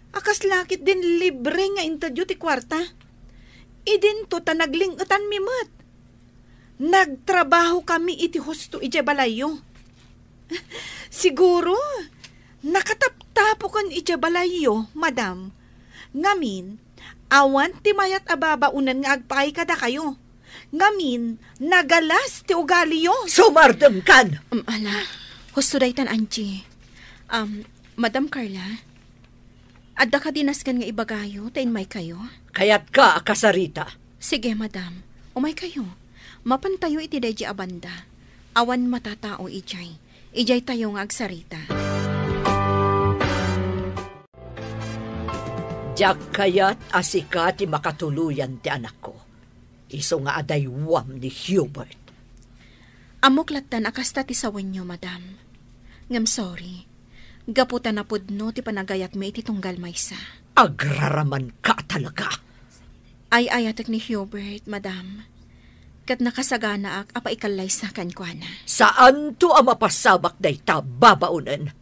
Akas lakit din libre nga interview ti kwarta. Idin to ta naglingutan mi mat. Nagtrabaho kami iti husto ije balayo. Siguro, nakataptapo kan ije balayo, madam. Ngamin, awan ti mayat ababaunan nga agpay kada kayo. Ngamin, nagalas ti ugali yo. Sumardam kan! Ala, husto daytan, Angie. Madam Carla, Adda ka dinasgan nga ibagayo, tayin may kayo. Kayat ka, Kasarita. Sige, madam. Umay kayo. Mapantayo iti dahi abanda. Awan matatao ijay. Ijay tayo nga agsarita. Diyak kayat asika ti makatuluyan ti anak ko. Iso nga adaywam ni Hubert. Amok latan akasta ti sawan nyo, madam. Ngam sorry. Gaputan na pudno ti panagayat mi iti tunggal maysa. Agraraman ka talaga. Ay ayatek ni Hubert, madam. Kat nakasagana ak apa ikalay sa kankwana. Saan to ang mapasabak day ta babaunan?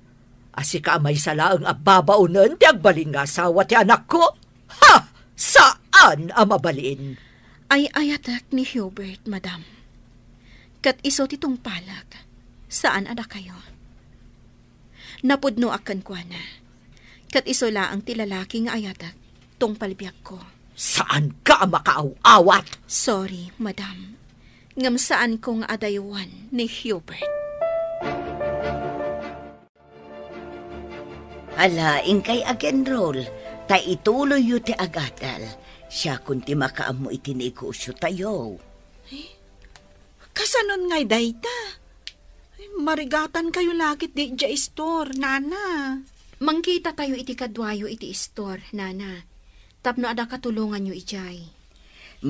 Asika amay sala ang babaunan ti agbalin nga asawa ti anak ko? Ha! Saan ang mabalin? Ay ayatek ni Hubert, madam. Kat iso titong palak. Saan ada kayo? Napudno akan kwa na. Kat iso laang ti lalaki nga ayatak tong palibiyag ko. Saan ka makaaw-awat? Sorry, madam. Ngam saan kong adaywan ni Hubert. Alaing kay agenrol, ta ituloy yu ti agadal. Siya kunti makaam mo itinegosyo tayo. Kasanon ngay dayta? Marigatan kayo lagit di dya store, nana. Mangkita tayo iti kadwayo iti store, nana. Tapno ada katulungan nyo ijay.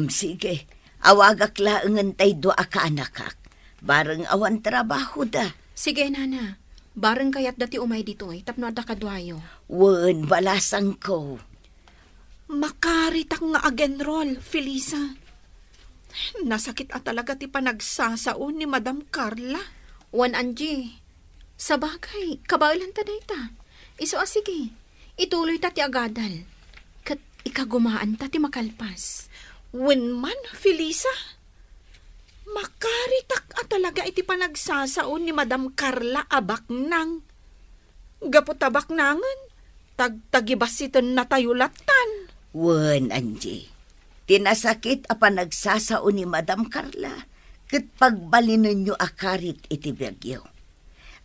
Sige, awagak laangan tay doa ka anakak. Bareng awan trabaho da. Sige, nana. Bareng kayat dati umay dito tapno ada kadwayo. Wen, balasang ko. Makaritak nga agenrol, Felisa. Nasakit at talaga ti panagsasaon ni Madam Carla. Wan Angie, sa bagay, kabailan ta dayta. Iso sige, ituloy ta ti agadal. Kat ikagumaan ta ti makalpas. Wen man, Felisa. Makaritak at talaga iti panagsasaon ni Madam Carla abak nang. Gapot abak nangan, tagtagibasitan na tayo latan. Wen, Angie, tinasakit a panagsasaon ni Madam Carla. Kat pagbalinan nyo akarit iti Bergyo.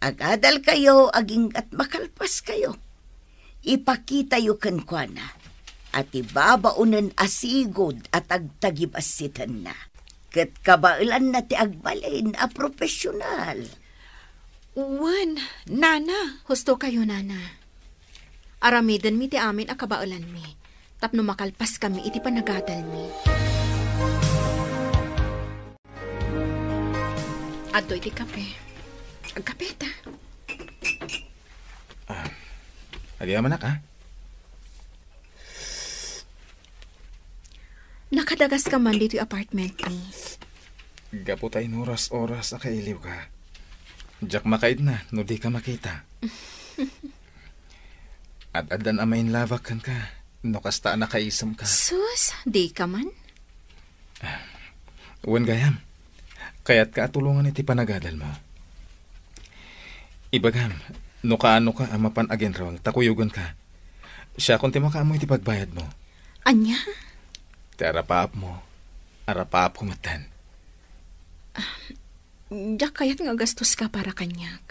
Agadal kayo, aging at makalpas kayo. Ipakita yu kankwana. At ibabaunan asigod at agtagibasitan na. Kat kabailan na ti agbalin a profesional. Wan, nana. Husto kayo, nana. Aramidan mi ti amin a kabailan mi. Tapno makalpas kami iti panagadal mi. Adto iti kape. Agkape ta. Agyaman ka? Nakadagas ka man dito apartment ni. Gapo tayo oras-oras akailiw ka. Diyak makaid na, no di ka makita. At adan amayin lavakan ka, no kasta nakaisam ka. Sus, di ka man? Uwan gayam. Kaya't kaatulungan iti panagadal mo. Ibagam, no kaano ka amapan agenrol, takuyugan ka. Siya kung timakaamo iti pagbayad mo. Anya? Ti arapaap ko matan. Diyak kaya't nga gastos ka para kanyak.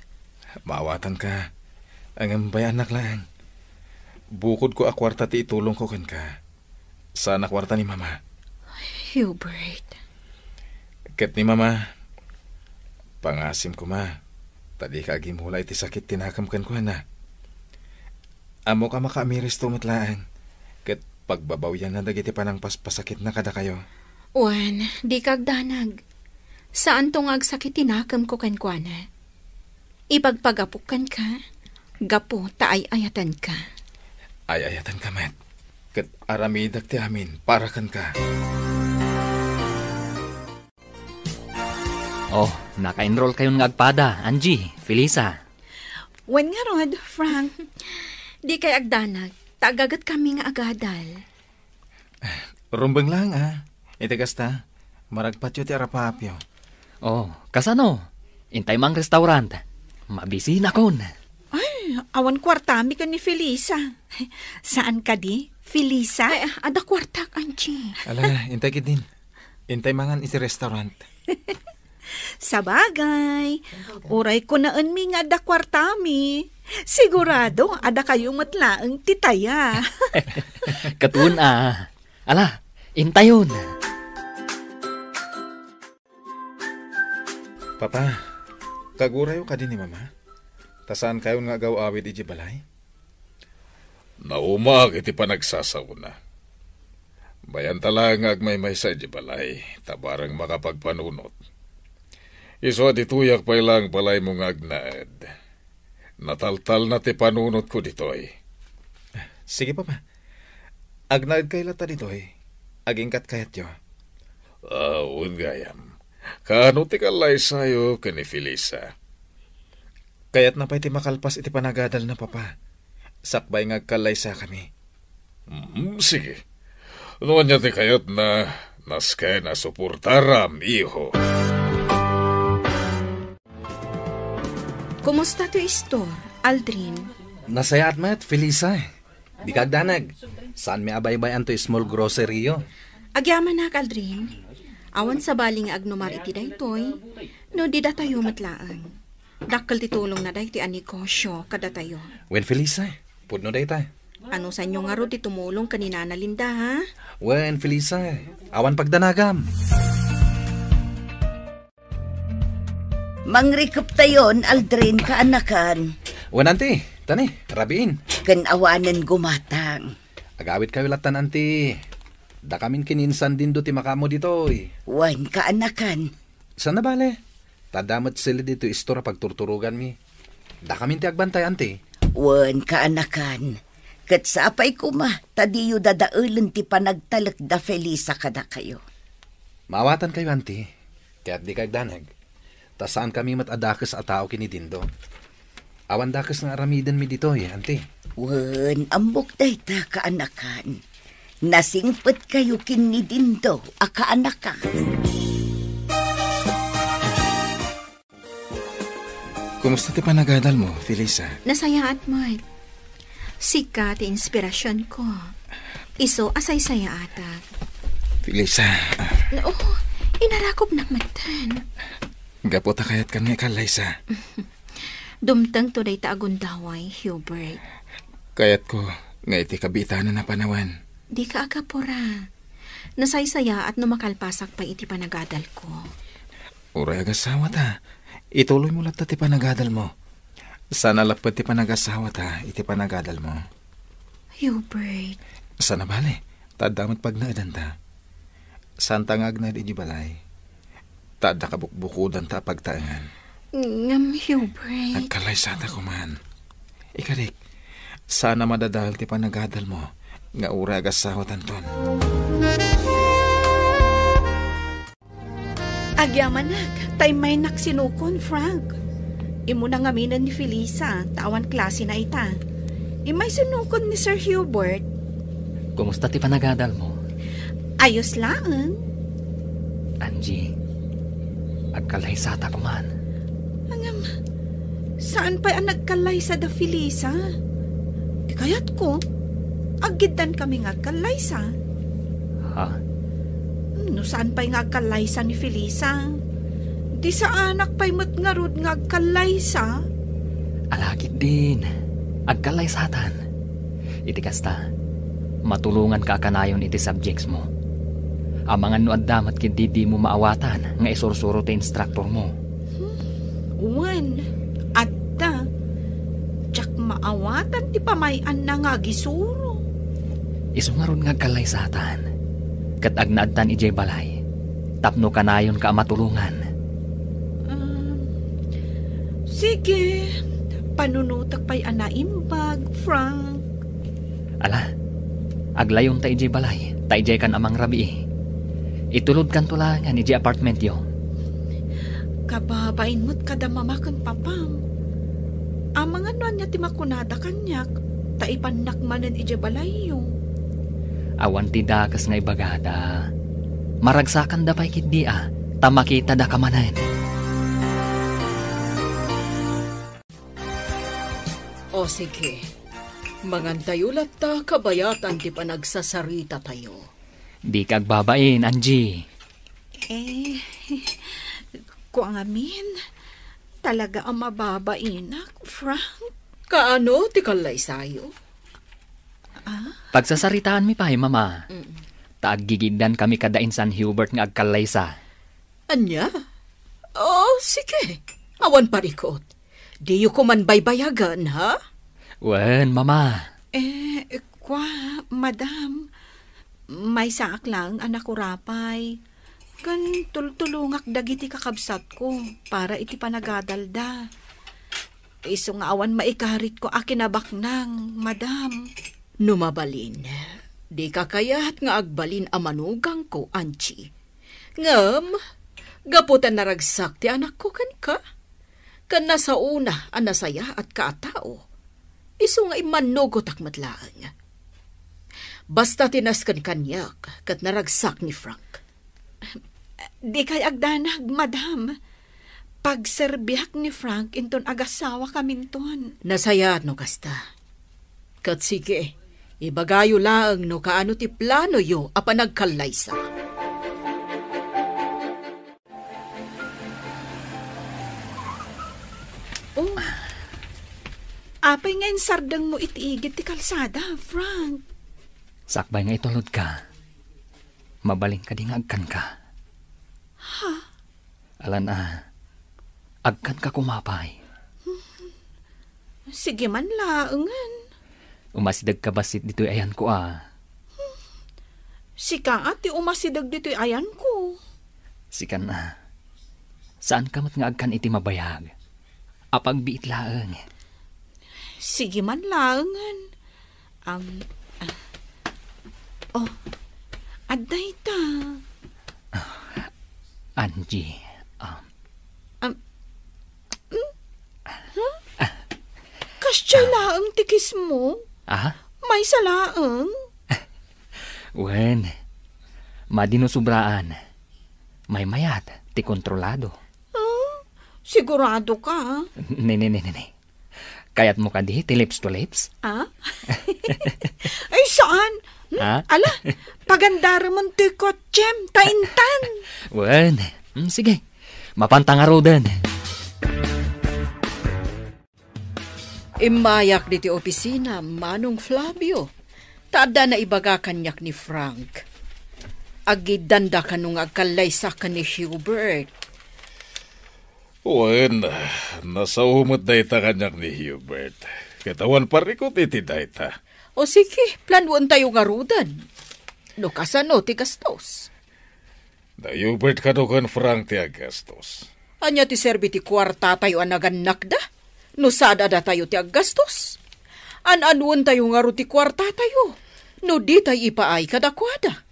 Maawatan ka. Ang ambay anak lang. Bukod ko akwarta ti itulong ko kan ka. Sana kwarta ni mama. Hubert. Ket ni mama, pangasim ko ma, tadi ka agimula iti sakit tinakamkan ko na. Amo ka makaamiris tumatlaan, ket pagbabawyan na dagiti panang paspasakit na kada kayo. Wan, di kagdanag. Saan tong agsakit tinakam ko kankwana? Ipagpagapukan ka, gapo taay-ayatan ka. Ay-ayatan ka, met. Ket aramidak ti amin, para kan ka. Oh, naka-enroll kayong ngagpada, Angie, Felisa. Wan nga rod, Frank. Di kay agdanag, tagagat kami nga agadal. Rumbang lang Itigasta, maragpatyo ti arapapyo. Oh, kasano? Intay mang restaurant. Mabisi na kon. Ay, awan kwartami ka ni Felisa. Saan ka di, Felisa? Ay, ada kwartak, Angie. Ala, intay kit din. Intay mangan iti restaurant. Sabagay, uray ko naan mi nga da kwartami. Sigurado, ada kayong matlaang titaya. Katun Ala, intayon. Papa, kagurayo ka din ni Mama? Tasaan kayo nga gaw-awid iji balay? Naumag iti panagsasauna. Bayan talaga agmay-may sa iji balay, tabarang makapagpanunot. Iso dituyak pa lang balay mong agnaad. Nataltal na ti panunot ko ditoy. Sige, Papa. Agnaad kay lata ditoy. Agingkat kayat yo. Gayam. Kaano ti kalay sayo ka ni Felisa? Kayat na pa'y ti makalpas iti panagadal na, Papa. Sakbay ngagkalay sa kami. Sige. Noon niya ti kayat na naskay na suportaram, iho. Kumusta to istor, Aldrin? Nasayat met, Felisa. Di kagdanag. Saan may abay-bayan to small grocery yo? Agyaman na, Aldrin. Awan sa baling agnomar iti daytoy, no di datayo matlaan. Dakkel ti tulong na day ti anegosyo kada tayo. Wen, Felisa, pudno day ta. Ano sa inyo nga ro ti tumulong kanina na Linda, ha? Wen, Felisa, awan pagdanagam. Mangrikop tayon, Aldrin, kaanakan. Wen, anti, tani, rabiin. Kanawanan gumatang. Agawit kayo latan, anti. Da kamin kininsan din do ti makamo dito. Wan kaanakan. Sana bale? Tadamat sila dito istora pagturturugan mi. Da kamin ti agbantay, anti. Wan kaanakan. Kat sapay kuma, tadiyo dadaulan ti panagtalak da Felisa kada kayo. Maawatan kayo, anti. Kaya't di kagdanag. Ta saan kami matadakas at tao kinidindo. Awan dakas nga aramidan mi dito, anti. Wan, ambok day ta kaanakan. Nasingpet kayo kinidindo, akaanakan. Kumusta ti panagadal mo, Felisa? Nasaya at Mike. Sika ti inspirasyon ko. Iso asay-saya ata. Felisa. Oh, inarakop nakmatan. Gapota kayat kan nga kalaysa. Dumtang to day ta agundaway, Hubert. Kayat ko, nga iti kabitanan na panawan. Di ka agapura. Nasaysaya at numakalpasak pa iti panagadal ko. Uray agasawa ta. Ituloy mo lang ta ti panagadal mo. Sana lapad ti panagasawa ta iti panagadal mo. Hubert. Sana bale. Tadamat pagnaadan ta. Santa nga agnaad iti balay. Tada kabukbukudan ta pagtaangan. Ngam, Hubert. Nagkalaysa ta kuman. Ikarik, sana madadahal ti panagadal mo. Nga ura agasawa tanton. Agyamanak, tay may naksinukon, Frank. Imo na ngaminan ni Felisa, tawan klase na ita. Imay sinukon ni Sir Hubert. Kumusta ti panagadal mo? Ayos laan. Angie, agkalaysata ko man. Angam, saan pa'y ang nagkalay sa da Felisa? Di kayat ko. Agidan kami nga kalaysa. Ha? No saan pa'y nga kalaysa ni Felisa? Di sa anak pa'y matngarod nga kalaysa. Alagid din. Agkalaysatan. Iti kasta, matulungan ka kanayon iti subjects mo. Amangan no addamat kindi di mo maawatan nga isursuro ti instructor mo. Wan, adda. Tsak maawatan ti pamayan na nga gisuro. Isu nga ron nga kalaysatan. Kat agnaadtan ijay balay. Tapno kanayon ka matulungan. Sige. Panunutak pa'y anaimbag, Frank. Ala, aglayon ta ijay balay. Ta ijay kan amang rabi. Itulod kan tulangan ijay apartment yo. Kababain mo't kada mamakan papam. Amang ano niya ti makunada kanyak. Ta ipanakmanan ijay balay yo. Awan ti dakas nga ibagada. Maragsakan da pa'y kit ta makita da kamanan. O sige, mangantayulat ta kabayatan ti panagsasarita tayo. Di kag babain, Angie. Kung amin, talaga ang mababain ako, Frank. Kaano ti kalay sayo? Pagsasaritaan mi pahay, mama. Taaggigidan kami kada San Hubert nga agkalaysa. Anya? Oh, sige. Awan parikot. Di yu ko man baybayagan, ha? Wen, mama. Madam, may saak lang anak ko rapay. Kan tultulungak dagiti kakabsat ko para iti panagadalda. Iso nga awan maikarit ko akinabaknang, madam. Numabalin, di ka kayat nga agbalin amanugang ko, Anchi. Ngam, gaputan naragsak ti anak ko kan ka. Kan nasa una, anasaya at kaatao. Iso nga imanugot akmatlaan. Basta tinaskan kanyak, kat naragsak ni Frank. Di kay agdanag, madam. Pagserbiak ni Frank, inton agasawa kaminton. Nasaya no kasta. Kat sige, ibagayo lang no kaano ti plano yo apa nagkalaysa. Oh, apay ngayon sardang mo itiigit ti kalsada, Frank. Sakbay nga itulod ka. Mabaling ka di nga agkan ka. Ha? Alan agkan ka kumapay. Sige man laengan. Umasidag ka basit dito'y ayan ko Sika ati umasidag dito'y ayan ko. Sikan saan ka mat nga agkan iti mabayag? Apag biit laeng. Sige man laengan. Aday ta. Angie. Kasya laeng tikis mo? May salaeng? Wen, madinusubraan. May mayat, ti kontrolado. Sigurado ka? Ne. Kayat mo ka di, ti lips to lips? Ay, saan? Ala, pagandara mong ti kotsem, taintan. Wen, sige, mapantangaro din. Imayak di ti opisina, Manong Flavio. Tada na ibaga kanyak ni Frank. Agidanda ka nung agkalaysa ka ni Hubert. Wen, nasa umot dayta kanyak ni Hubert. Katawan parikot iti dayta. O sige, planuan tayo nga rudan. No kasano ti gastos. Da Hubert ka no kan Frank ti agastos. Anya ti serbi ti kwarta tayo anaganak da? No sada da tayo ti agastos. An-anuan tayo nga ro ti kwarta tayo. No di tayo ipaay kadakwada.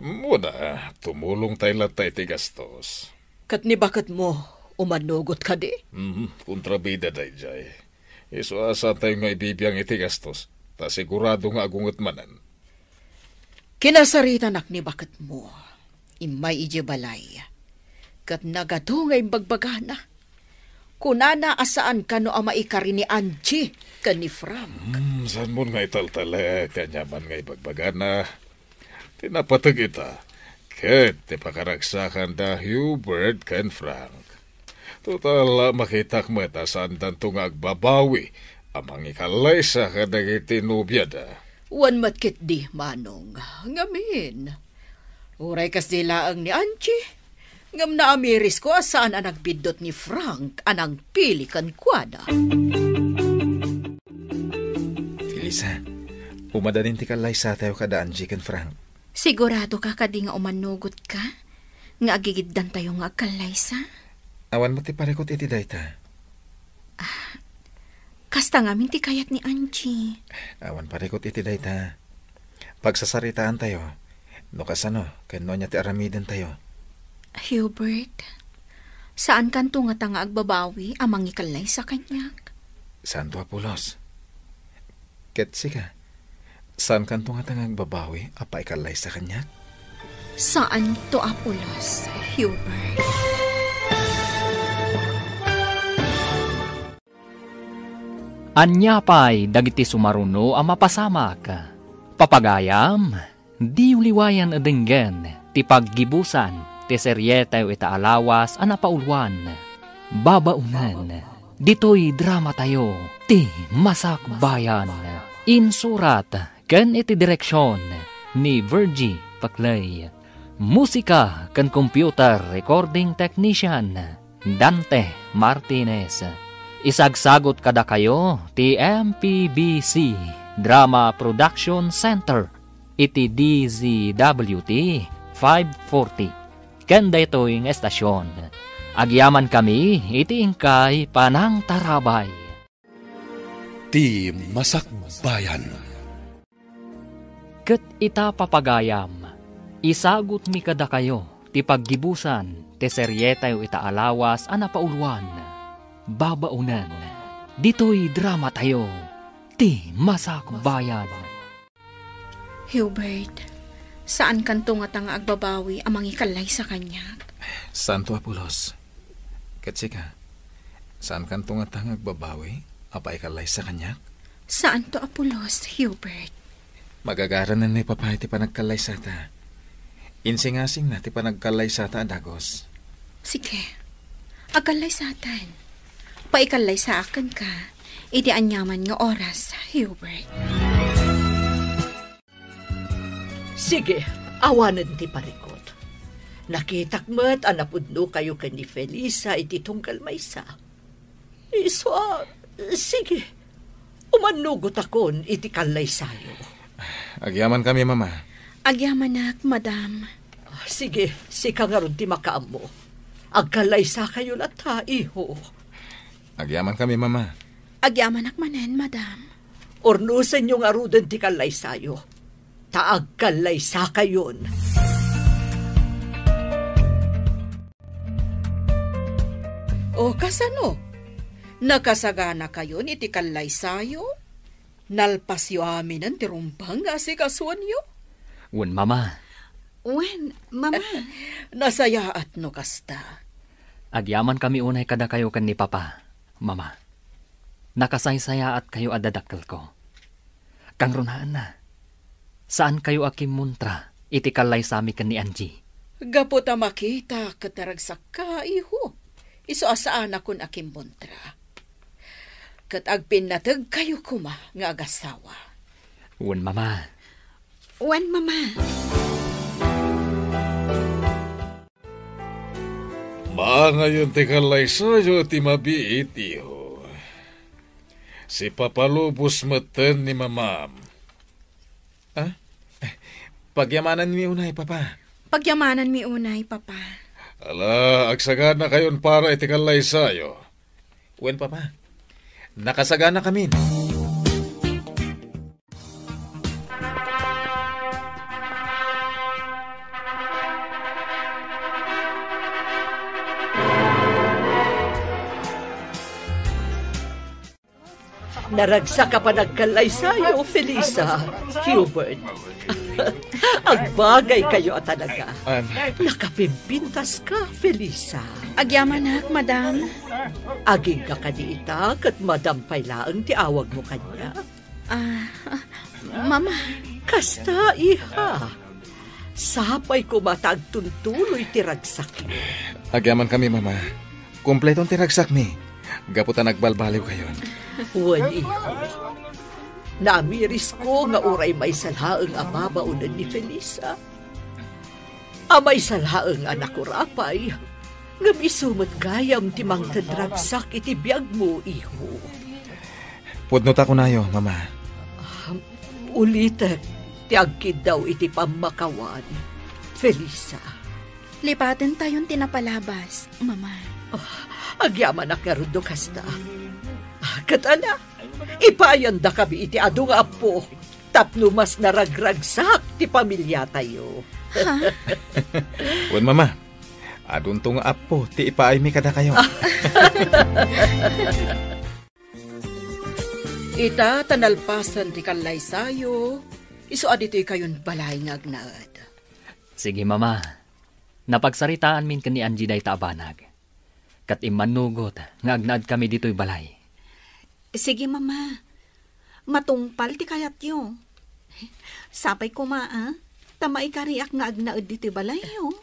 Muna, tumulong tayo latay ti gastos. Kat ni bakit mo, umanugot ka di? Kontrabida day jay. Iso asa tayo nga ibibiyang iti gastos. Ta sigurado nga agungot manan. Kinasaritan ni bakit mo. Imay ije balay. Kat nagado nga imbagbagana. Kunana asaan ka no ama ikari ni Angie ka ni Frank. Saan mo nga italtalag, kanyaman nga ibagbagana. Tinapatag ita. Ket, tipakaragsakan da Hubert ken Frank. Total, makitak mo ita saan danto nga agbabawi. Amang ikalaysa ka dagiti nubya da. Wan matkit di, Manong. Ngamin. Uray kas dilaang ni Angie. Ngam na amiris ko asaan ang nagbidot ni Frank anang pili kan kwada. Felisa, umadanin ti kalaysa tayo kada Angie ken Frank. Sigurado ka kadi nga umanugot ka? Nga agigiddan tayo nga kalaysa? Awan mo ti parikot iti dayta. Kasta ngamin ti kayat ni Angie. Awan parikot iti dayta. Pagsasaritaan tayo, no kasano, kano niya ti aramiden tayo. Hubert, saan kanto nga tanga agbabawi amang ikalay sa kanyak? Santo Apulos. Ketsi ka, saan kanto nga tanga agbabawi apa ikalay sa kanyak? Saan to Apulos, Hubert? Anyapay dagiti sumaruno ang mapasamak. Papagayam, di uliwayan adenggen, ti paggibusan, ti seryetayo ita alawas, anapaulwan, babaunan, Dito'y drama tayo, ti Masakbayan. Insurat, ken iti direksyon ni Virgie Paclay. Musika ken computer recording technician Dante Martinez. Isagsagot kada kayo ti MPBC Drama Production Center iti DZWT 540. Ken daytoy ng estasyon. Agyaman kami iti ingkay Panang Tarabay. Ti Masakbayan. Ket ita papagayam, isagot mi kada kayo, ti paggibusan, ti seryetayo ita alawas a napauluan. Babaunan, dito'y drama tayo, ti Masakbayan. Hubert, saan kanto nga tanga agbabawi amang ikalay sa kanya? Santo Apulos. Katsika, saan kanto nga tangag babawi? Apa ikalay sa kanya? Saan to Apulos, Hubert? Magagaran na ni Papa iti panagkalay sa ta. Insing-asing na ti panagkalay sa ta, Dagos. Sige, agalay sa atan. Paikalay sa akin ka, iti anyaman nga oras, Hubert. Sige, awanan ti parikot. Nakitakmat anapudno kayo ni Felisa iti tunggal maysa. Sige, umanugot akon iti kalay sayo. Agyaman kami, Mama. Agyamanak, Madam. Sige, sika nga ron ti makaam mo. Agkalay sa kayo lata, iho. Agyaman kami, Mama. Agyamanak manen, Madam. Ornusan yung arudan ti kalay sayo. Taagkalay sa kayon. O kasano? Nakasagana kayo ni ti kalay sayo? Nalpasyo amin ang tirumpang asikasuan yo? Wen, Mama. Wen, Mama. Nasayaat no kasta. Agyaman kami unay kada kayo kan ni Papa, Mama. Nakasaysaya at kayo adadakkel ko. Kang runaan na. Saan kayo akim muntra, iti kalay sami kan ni Angie? Gaputa makita kataragsak ka, iho. Iso asaan akon akim muntra. Kat agpinatag kayo kuma nga agasawa. Wen, Mama. Wen, Mama. Ngayon ti kalay sayo ti mabiit, iho. Si papalubos meten ni Mamam. Pagyamanan mi unay, Papa. Pagyamanan mi unay, Papa. Ala, agsagana kayon para iti kalay sayo. Wen, Papa. Nakasagana kami. Naragsa ka pa nagkalay sayo, Felisa, Hubert. Agbagay kayo at talaga. Nakapimpintas ka, Felisa. Agyamanak, Madam. Aging ka kanita kat Madam Pailaang ti awag mo kanya. Mama. Kasta, iha. Sapay ko matagtuntuloy ti ragsak. Agyaman kami, Mama. Kompletong ti ragsak mi. Gaputa nagbalbaliw kayon. Wan, iho. Namiris ko nga uray may salhaang amabaunan ni Felisa. Amay salhaang anak ko rapay. Nga misumot gayam ti mang tadragsak iti biyag mo, iho. Pudnot ako nayo, Mama. Ulitek, ti agkid daw iti pamakawan. Felisa. Lipaten tayon tinapalabas, Mama. Agyaman ak nga rudo kasta. Katana, ipayan da kami iti adu nga apo. Tapno mas naragragsak ti pamilya tayo. Wen, Mama. Adun tong apo, ti ipaay mi kada kayo. Ita tanalpasan ti kalay sayo. Iso adito'y kayon balay nga agnaad. Sige, Mama. Napagsaritaan min ka ni Angie day taabanag. Kat imanugot nga agnaad kami dito'y balay. Sige, Mama. Matungpal ti kayat yo. Sapay ko, Tamay kariak nga agnaad dito'y balay yo.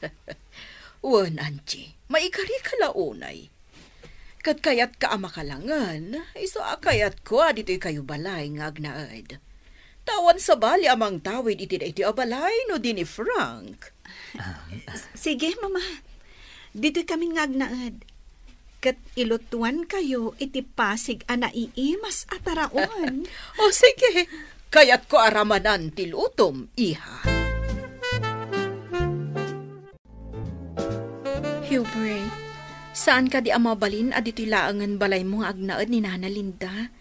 Wan, Angie, maikari ka launay. Kat kayat ka makalangan, iso akayat ko dito'y kayo balay nga agnaad. Tawan sa bali amang tawid iti da iti abalay no di ni Frank. Sige, mama. Dito'y kami nga agnaad. Kat ilutuan kayo iti pasig ana iimas ataraon. O sige, kayat ko aramanan tilutom, iha. Hubert, saan ka di amabalin adito'y laangan balay mo nga agnaad ni Nana Linda?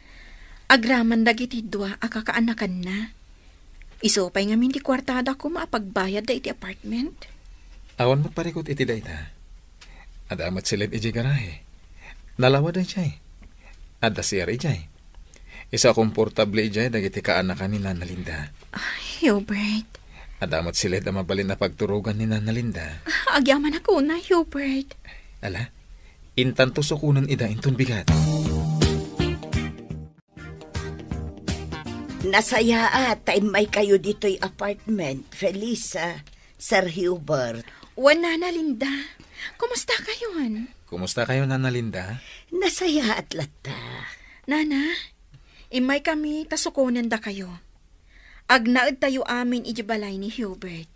Agraman dagiti dua akakaanakan na. Isopay nga di kwartada ko maapagbayad da iti apartment. Awan magparikot iti dayta. Adamat silid iti garahe. Nalawad ang siya'y. Ada siyari siya'y. Isa komportable ijay dagiti kaanakan ni Nana Linda. Hubert. Adamat silid ang mabalin na pagturugan ni Nana Linda. Agyaman ako na, Hubert. Ala, intanto sukunan ida intun bigat. Nasaya time may kayo dito'y apartment, Felisa, Sir Hubert. Nana Linda, kumusta kayon? Kumusta kayo, Nana Linda? Nasaya at lata. Nana, imay kami tasukunan da kayo. Agnaad tayo amin ijibalay ni Hubert.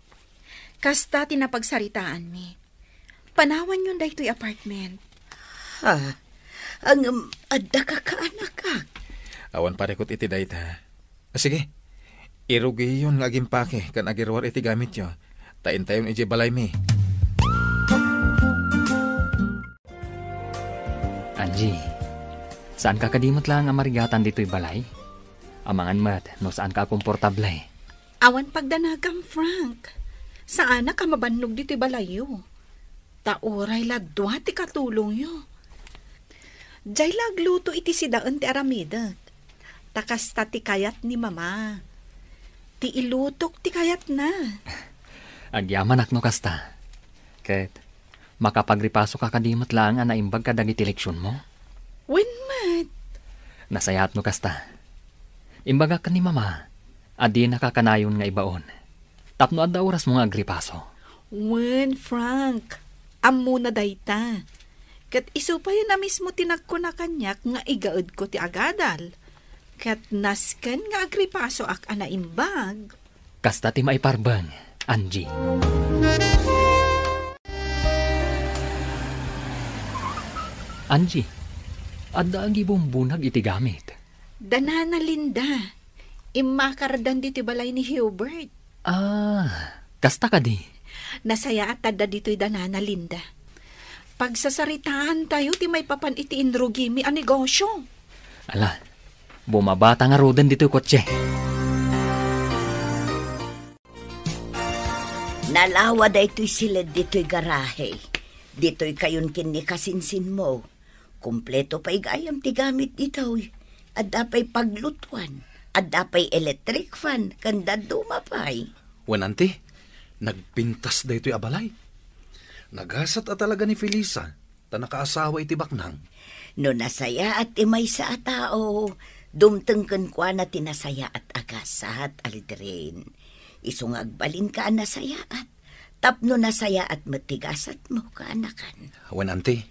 Kasta tinapagsaritaan mi. Panawan yun da ito'y apartment. Ha? Ang adda ka kaanak. Awan parekot iti dayta. Sige, irugi yun nga agimpake kan agirwar iti gamit yo. Tain tayon iti balay mi. Angie, saan ka kadimot lang ang marigatan dito'y balay? Amangan mat, no saan ka komportable? Awan pagdanagam, Frank. Saan ka mabannog dito'y balayo? Tauray ladwa ti katulong yo. Diyay lagluto iti sidaan ti aramidat. Takas ta ti kayat ni mama. Ti ilutok ti kayat na. Agyaman akno kasta. Ket, makapagripasok ka kadimot lang ang naimbag ka dagiti leksyon mo? When mat? Nasayat no kasta. Imbaga ka ni mama, adi nakakanayon nga ibaon. Tapno adda oras mo nga agripaso. When, Frank? Ammo na dayta. Kat iso pa yun na mismo tinagko na kanyak nga igaod ko ti agadal. Kat nasken nga agripaso ak anaimbag. Kasta ti maiparbang, Angie. Angie, adda ang gibumbunag iti gamit. Danana Linda, imakardan dito balay ni Hubert. Kasta ka di. Nasaya at tada dito'y Danana Linda. Pagsasaritaan tayo, ti may papan iti inrugimi ang negosyo. Ala, bumabata nga rodan dito'y kotse. Nalawa da ito'y silid dito'y garahe. Dito'y kayon kini kasinsin mo. Kompleto pa'y gayam ti gamit dito'y. Adda pa'y paglutuan. Adda pa'y electric fan. Kanda dumapay. Wananti, nagpintas da ito'y abalay. Nagasat at talaga ni Felisa. Ta nakaasawa iti baknang. No nasaya at imay sa tao. Dumtengken kwa na tinasaya at agasat alidrin. Isong agbalin ka nasaya at. Tapno nasaya at matigasat mo kaanakan. Wananti.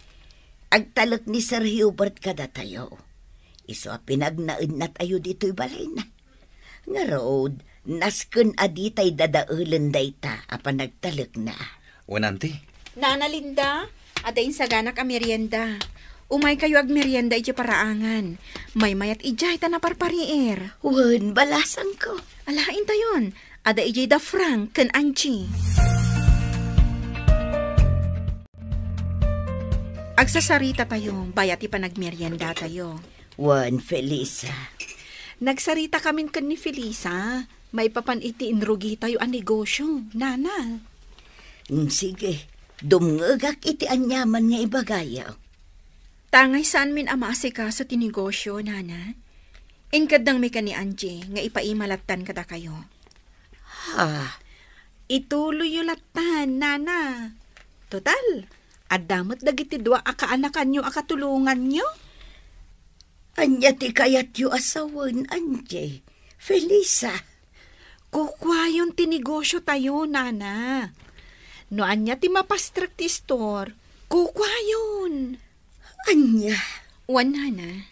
Agtalak ni Sir Hubert kada tayo. Iso pinagnaid na tayo dito'y balay na. Nga road, nasken aditay dadaulen dayta apan nagtalak na. Wananti. Nana Linda, adain sa ganak a merienda. Umay kayo ag merienda iti paraangan. May mayat ijay ta na parparier. Wen, balasan ko. Alain tayon. Ada ijay da Frank ken Angie. Agsasarita tayo, bayat ipanagmerienda tayo. Wen, Felisa. Nagsarita kami ken ni Felisa. May papan iti inrugi tayo ang negosyo, Nana. Sige, dumngagak iti anyaman nga ibagayaw. Tangay saan min ama asikaso ti negosyo, Nana? Inkadang mi ka ni Angie, nga ipaimalatan kada kayo. Ha? Ituloy yung latan, Nana. Total, adamot dagiti dua akaanakan nyo akatulungan nyo. Anya ti kayat yu asawan, Angie. Felisa. Kukwayon ti negosyo tayo, Nana. No anya ti mapastrak ti store, kukwayon. Anya, Wan na.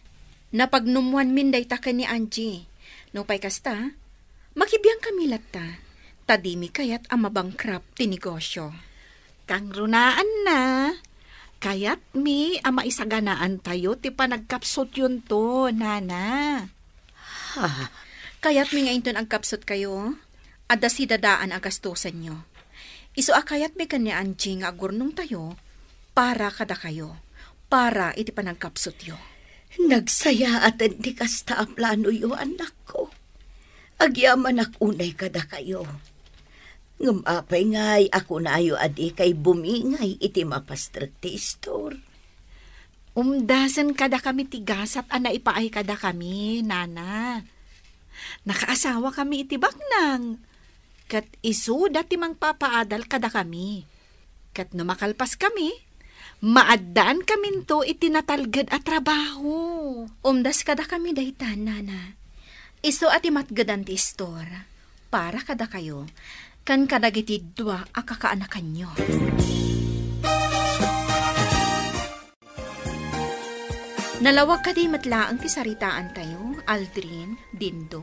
Napagnumuan min day ta ka ni Angie. No pay kasta, makibiyang kami latta. Tadimi kayat ang mabangkrap ti negosyo. Kang runaan na. Kayat mi ang maisaganaan tayo ti panagkapsot yun to, nana. ha, Kayat mi ngayon ang kapsot kayo. Ada si dadaan ang gastusan nyo. Iso kayat mi ka ni Angie nga agurnong tayo para kada kayo. Para iti panagkapsot yo. nagsaya at hindi kasta ang plano yo, anak ko. Agyaman unay kada kayo. Ngumapay ngay, ako na ayo adi kay bumingay iti mapastrag ti store. Umdasan kada kami tigasat ana ipaay kada kami, nana. Nakaasawa kami iti baknang. Kat isu dati mang papaadal kada kami. Kat numakalpas kami, maadaan kami to itinatalgad at trabaho. Umdas kada kami dahitan, nana. Iso ati matgadan ti store. Para kada kayo. Kan kadagiti dua akakaanakan nyo. Nalawag ka di matlaang ti saritaan tayo, Aldrin, Dindo.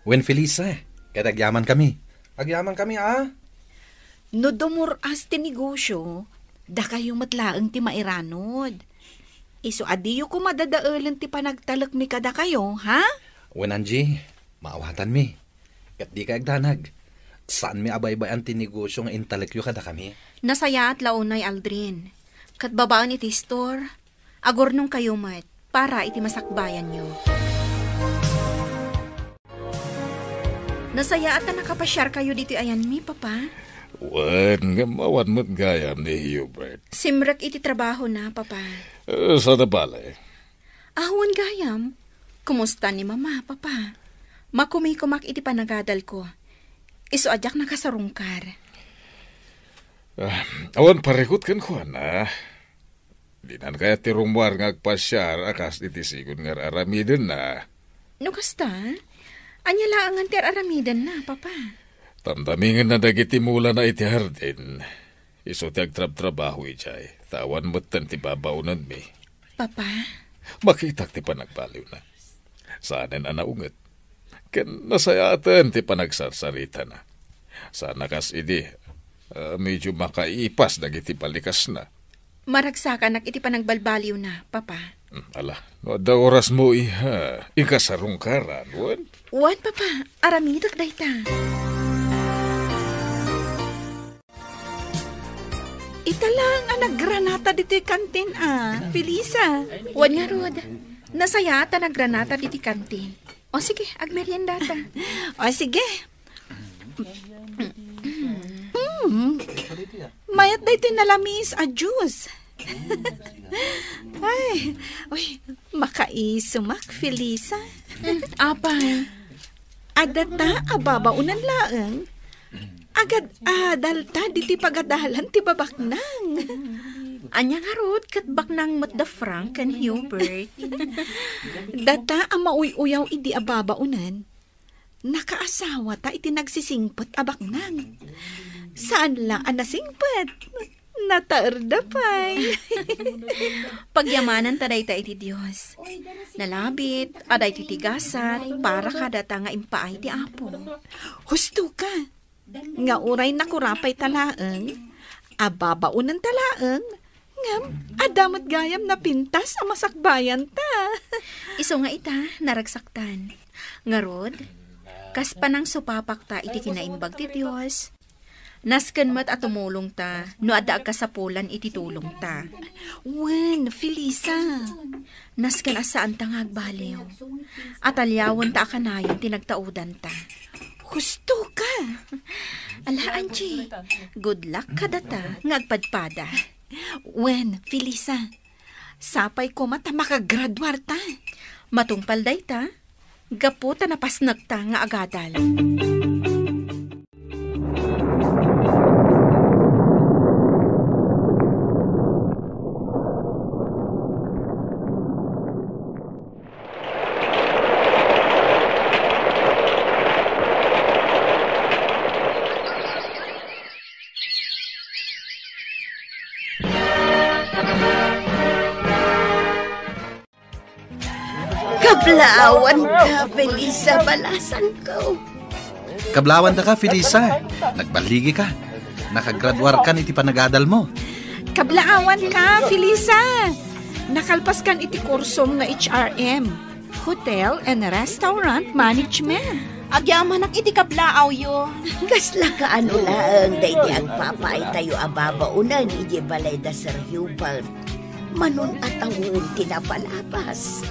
Wen Felisa, kadagyaman kami. Agyaman kami, No dumuras ti negosyo, da kayo matlaang ti mairanod. Iso adiyo ko madadaalan ti panagtalak mi kada kayo, ha? Wen Angie, maawatan mi. Kat di ka agdanag. Saan mi abay-bayan ti negosyo nga intelekyo kada kami? Nasaya at launay, Aldrin. Kat babaan iti store, agornong kayo mat, para iti masakbayan nyo. Nasaya at na nakapasyar kayo dito ayan mi, papa. Wan, nga mawan mo't gayam ni Hubert. Simrak iti trabaho na, papa. Sa nabala Ahuan gayam. Kumusta ni mama, papa? Makumikumak iti panagadal ko. Iso adyak nakasarungkar. Awan parikot kan ko na. Di nan kaya tirumwar ngagpasyar akas iti sigun nga aramiden na. No kasta? Anya laangan ter aramiden na, papa. Tamdamingin na dagiti mula na iti hardin. Iso ti agtrab-trabaho ijay. Tawan mo't ti babaunan mi. Papa? Makitak ti panagbaliw na. Saanen anaunget. Ken nasayatan ti panagsarsarita na. Sana kas idi, medyo makaipas dagiti palikas na. Maragsakan iti panagbalbaliw na, papa. Ala, no da oras mo iha, ikasarungkaran, wan? Wan, papa, aramidak dayta. Ita lang ang naggranata dito kantin, Felisa. Wan nga, Rod. Nasaya ta naggranata diti kantin. O sige, agmeryendata. O sige. Mayat day tinalamis a juice. Ay, uy, makaisumak, Felisa. Apay. Adata, ababaunan laang. Agad adalta, diti pagadalan ti babaknang. Anya nga Rod, kat baknang mat da Frank and Hubert. Data ang mauy-uyaw idi ababaunan. Nakaasawa ta iti nagsisingpot abaknang. Saan lang ang nasingpot? Nataerdapay. Pagyamanan taday ta iti Diyos. Nalabit, aday titigasat, para kadata nga impaay ti Apo. Husto ka. Nga uray nakurapay talaang. Ababaunan talaang. Ngam, adamot gayam na pintas ang masakbayan ta. Iso nga ita, naragsaktan. Nga Rod, kas panang supapak ta iti kinaimbag ti Diyos. Nasken mat at tumulong ta, no ada kasapulan iti tulong ta. Wen, Felisa. Nasken asaan ta nga agbaliw. At alyawan ta akanayon tinagtaudan ta. Husto ka. Ala, Angie, good luck ka data nga agpadpada. Wen, Felisa. Sapay ko mata makagraduar ta. Matungpal day ta, gapo ta napasnag ta nga agadal. Kablaawan ka, Felisa, balasan ko. Kablawan da ka, Felisa. Nagbaligi ka. Nakagraduar ka iti panagadal mo. Kablaawan ka, Felisa. Nakalpas kan iti kursom nga HRM, Hotel and Restaurant Management. Agyamanak iti kablaaw yo. Kasla ka ano lang, day di agpapay tayo ababaunan, iji balay da Sir Hubert. Manon atawon tinapalapas.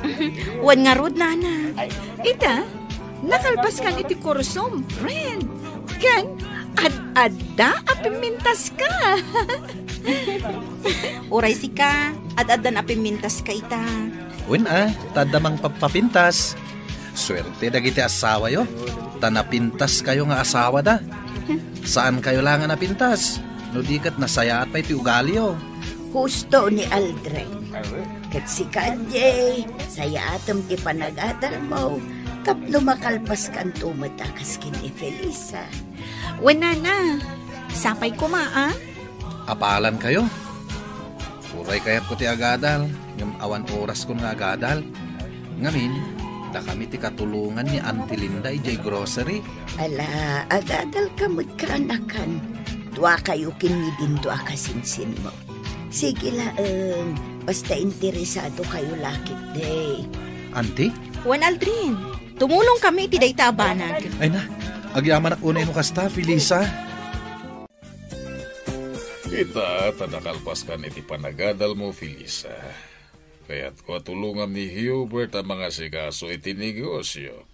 Wan nga rod, nana. Ita, nakalpas kan iti kursom, friend. Kan, ad-adda apimintas ka. Uray si ka, ad-adan apimintas ka ita. Wen tadamang papapintas. Swerte dagiti asawa yo. Tanapintas kayo nga asawa da. Saan kayo lang nga napintas? No dikat nasaya at pa iti ugali yo. Husto ni Aldrin. Kat si Kanye, saya atom ti panagadal mo. Kapno makalpas kan tumatakas kini Felisa. Wala na. Sapay ko maa. Apalan kayo. Uray kayat ko ti agadal. Ngam awan oras ko nga agadal. Ngamin, da kami ti katulungan ni Auntie Linda ijay grocery. Ala, agadal kamot ka anakan. Dua kayo kinidin dua kasinsin mo. Sige laeng, basta interesado kayo lakit day. Auntie? Wan Aldrin, tumulong kami iti dayta abanag. Ay na, agyaman ak unay no kasta, Felisa. Kita, tanakalpas ka iti panagadal mo, Felisa. Kaya't ko tulungan ni Hubert ang mga sigaso iti negosyo.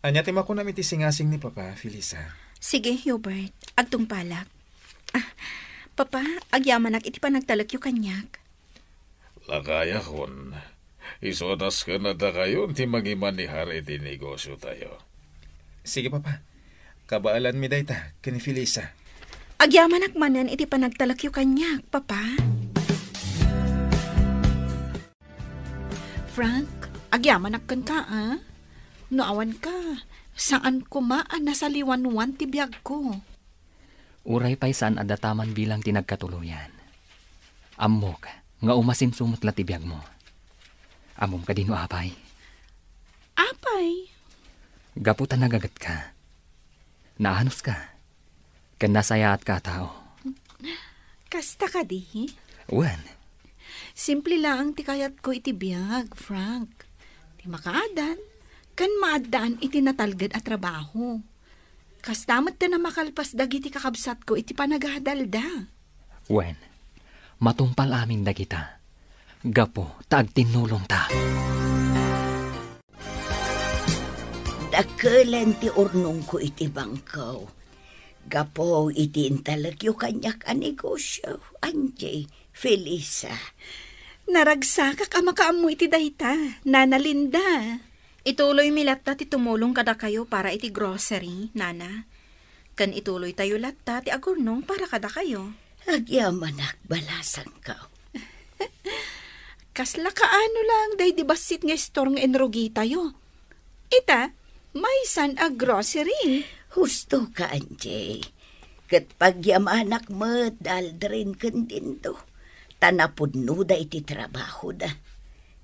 Anya ti makunam iti singasing ni Papa, Felisa. Sige, Hubert, agtong palak. Papa, agyamanak iti panagtalak yu kanyak. Lakaya kon. Isodas ka na da kayo ti magimanihar iti negosyo tayo. Sige, Papa. Kabaalan mi dayta, kini Felisa. Agyamanak manan iti panagtalak yu kanyak, Papa. Frank, agyamanak kan ka, ah? Naawan ka. Saan kumaan nasa liwanwan ti biyag ko? Uray pa'y saan adataman bilang tinagkatuluyan. Amok, nga umasimsumot la ti biyag mo. Amom ka dino apay. Apay? Gaputan nagagat ka. Naanos ka. Kan nasaya at ka tao. Kasta ka di? Wan. Simple lang ti kayat ko iti biyag, Frank. Ti makaadan, kan maadaan iti natalgad at trabaho. Kastamat na makalpas dagiti kakabsat ko iti panagadalda. Wen, matumpal amin dagita. Gapo, tagtinulong ta. Dakelan ti urnong ko iti bangkaw. Gapo iti intalag yu kanyak a negosyo. Anjay, Felisa. Naragsakak ama kaamu iti dayta, Nana Linda. Ituloy mi latta ti tumulong kada kayo para iti grocery, Nana. Kan ituloy tayo latta ti agurnong para kada kayo. Agyamanak balasan ka. Kasla kaano lang, day di basit nga store nga enrogi tayo. Ita, may san a grocery. Husto ka, Anjay. Kat pagyamanak mo, daldrin kan din to. Tanapudno da iti trabaho da.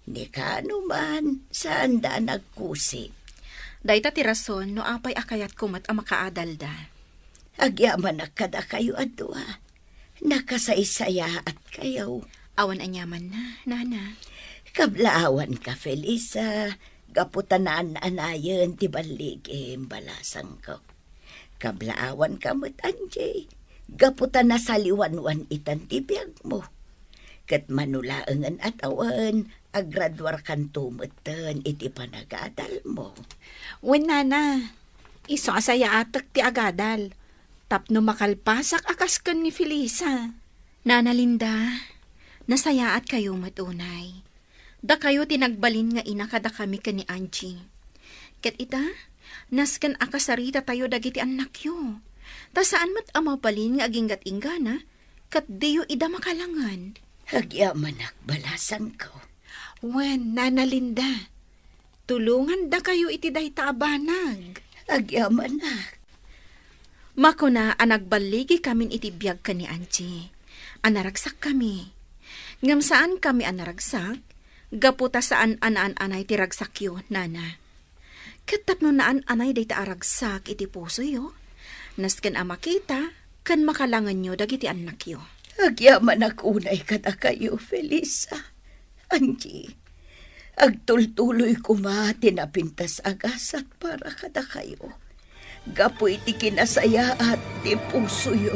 Ni ka man, saan da nagkusi? Dayta ti rason no apay akayat kumat ang makaadal da. Agyamanak kada kayo adwa. Nakasaysaya at kayo. Awan anyaman na, Nana. Kablaawan ka, Felisa. Gaputanaan anayon ti baligim balasang ko. Kablaawan ka mo't, Anjay. Gaputan na saliwanwan itan ti biyag mo. Kat manulaangan at awan, agradwar kan tumutan iti panagadal mo. Wen, Nana, iso asaya atak ti agadal. Tapno makalpasak akas kan ni Felisa. Nana Linda, nasayaat kayo matunay. Da kayo tinagbalin nga ina kada kami ka ni Angie. Kat ita, naskan akasarita tayo dagiti anak yo. Ta saan mat amabalin nga aginggat ingana, kat diyo ida makalangan. Agyamanak balasan ko. Wen, Nana Linda, tulungan da kayo iti dayta abanag. Agyamanak. Mako na anagbaligi kamin iti biyag ka ni Angie. Anaragsak kami. Ngam saan kami anaragsak? Gaputa saan anay ti ragsakyo, nana. Katapno naan anay day ta aragsak iti puso yo. Nasken a makita, kan makalangan nyo dagiti anak yo. Agyaman akunay kada kayo, Felisa. Angie, agtultuloy kumati na pintas agasat para kada kayo. Gapo iti kinasaya at ti puso yo.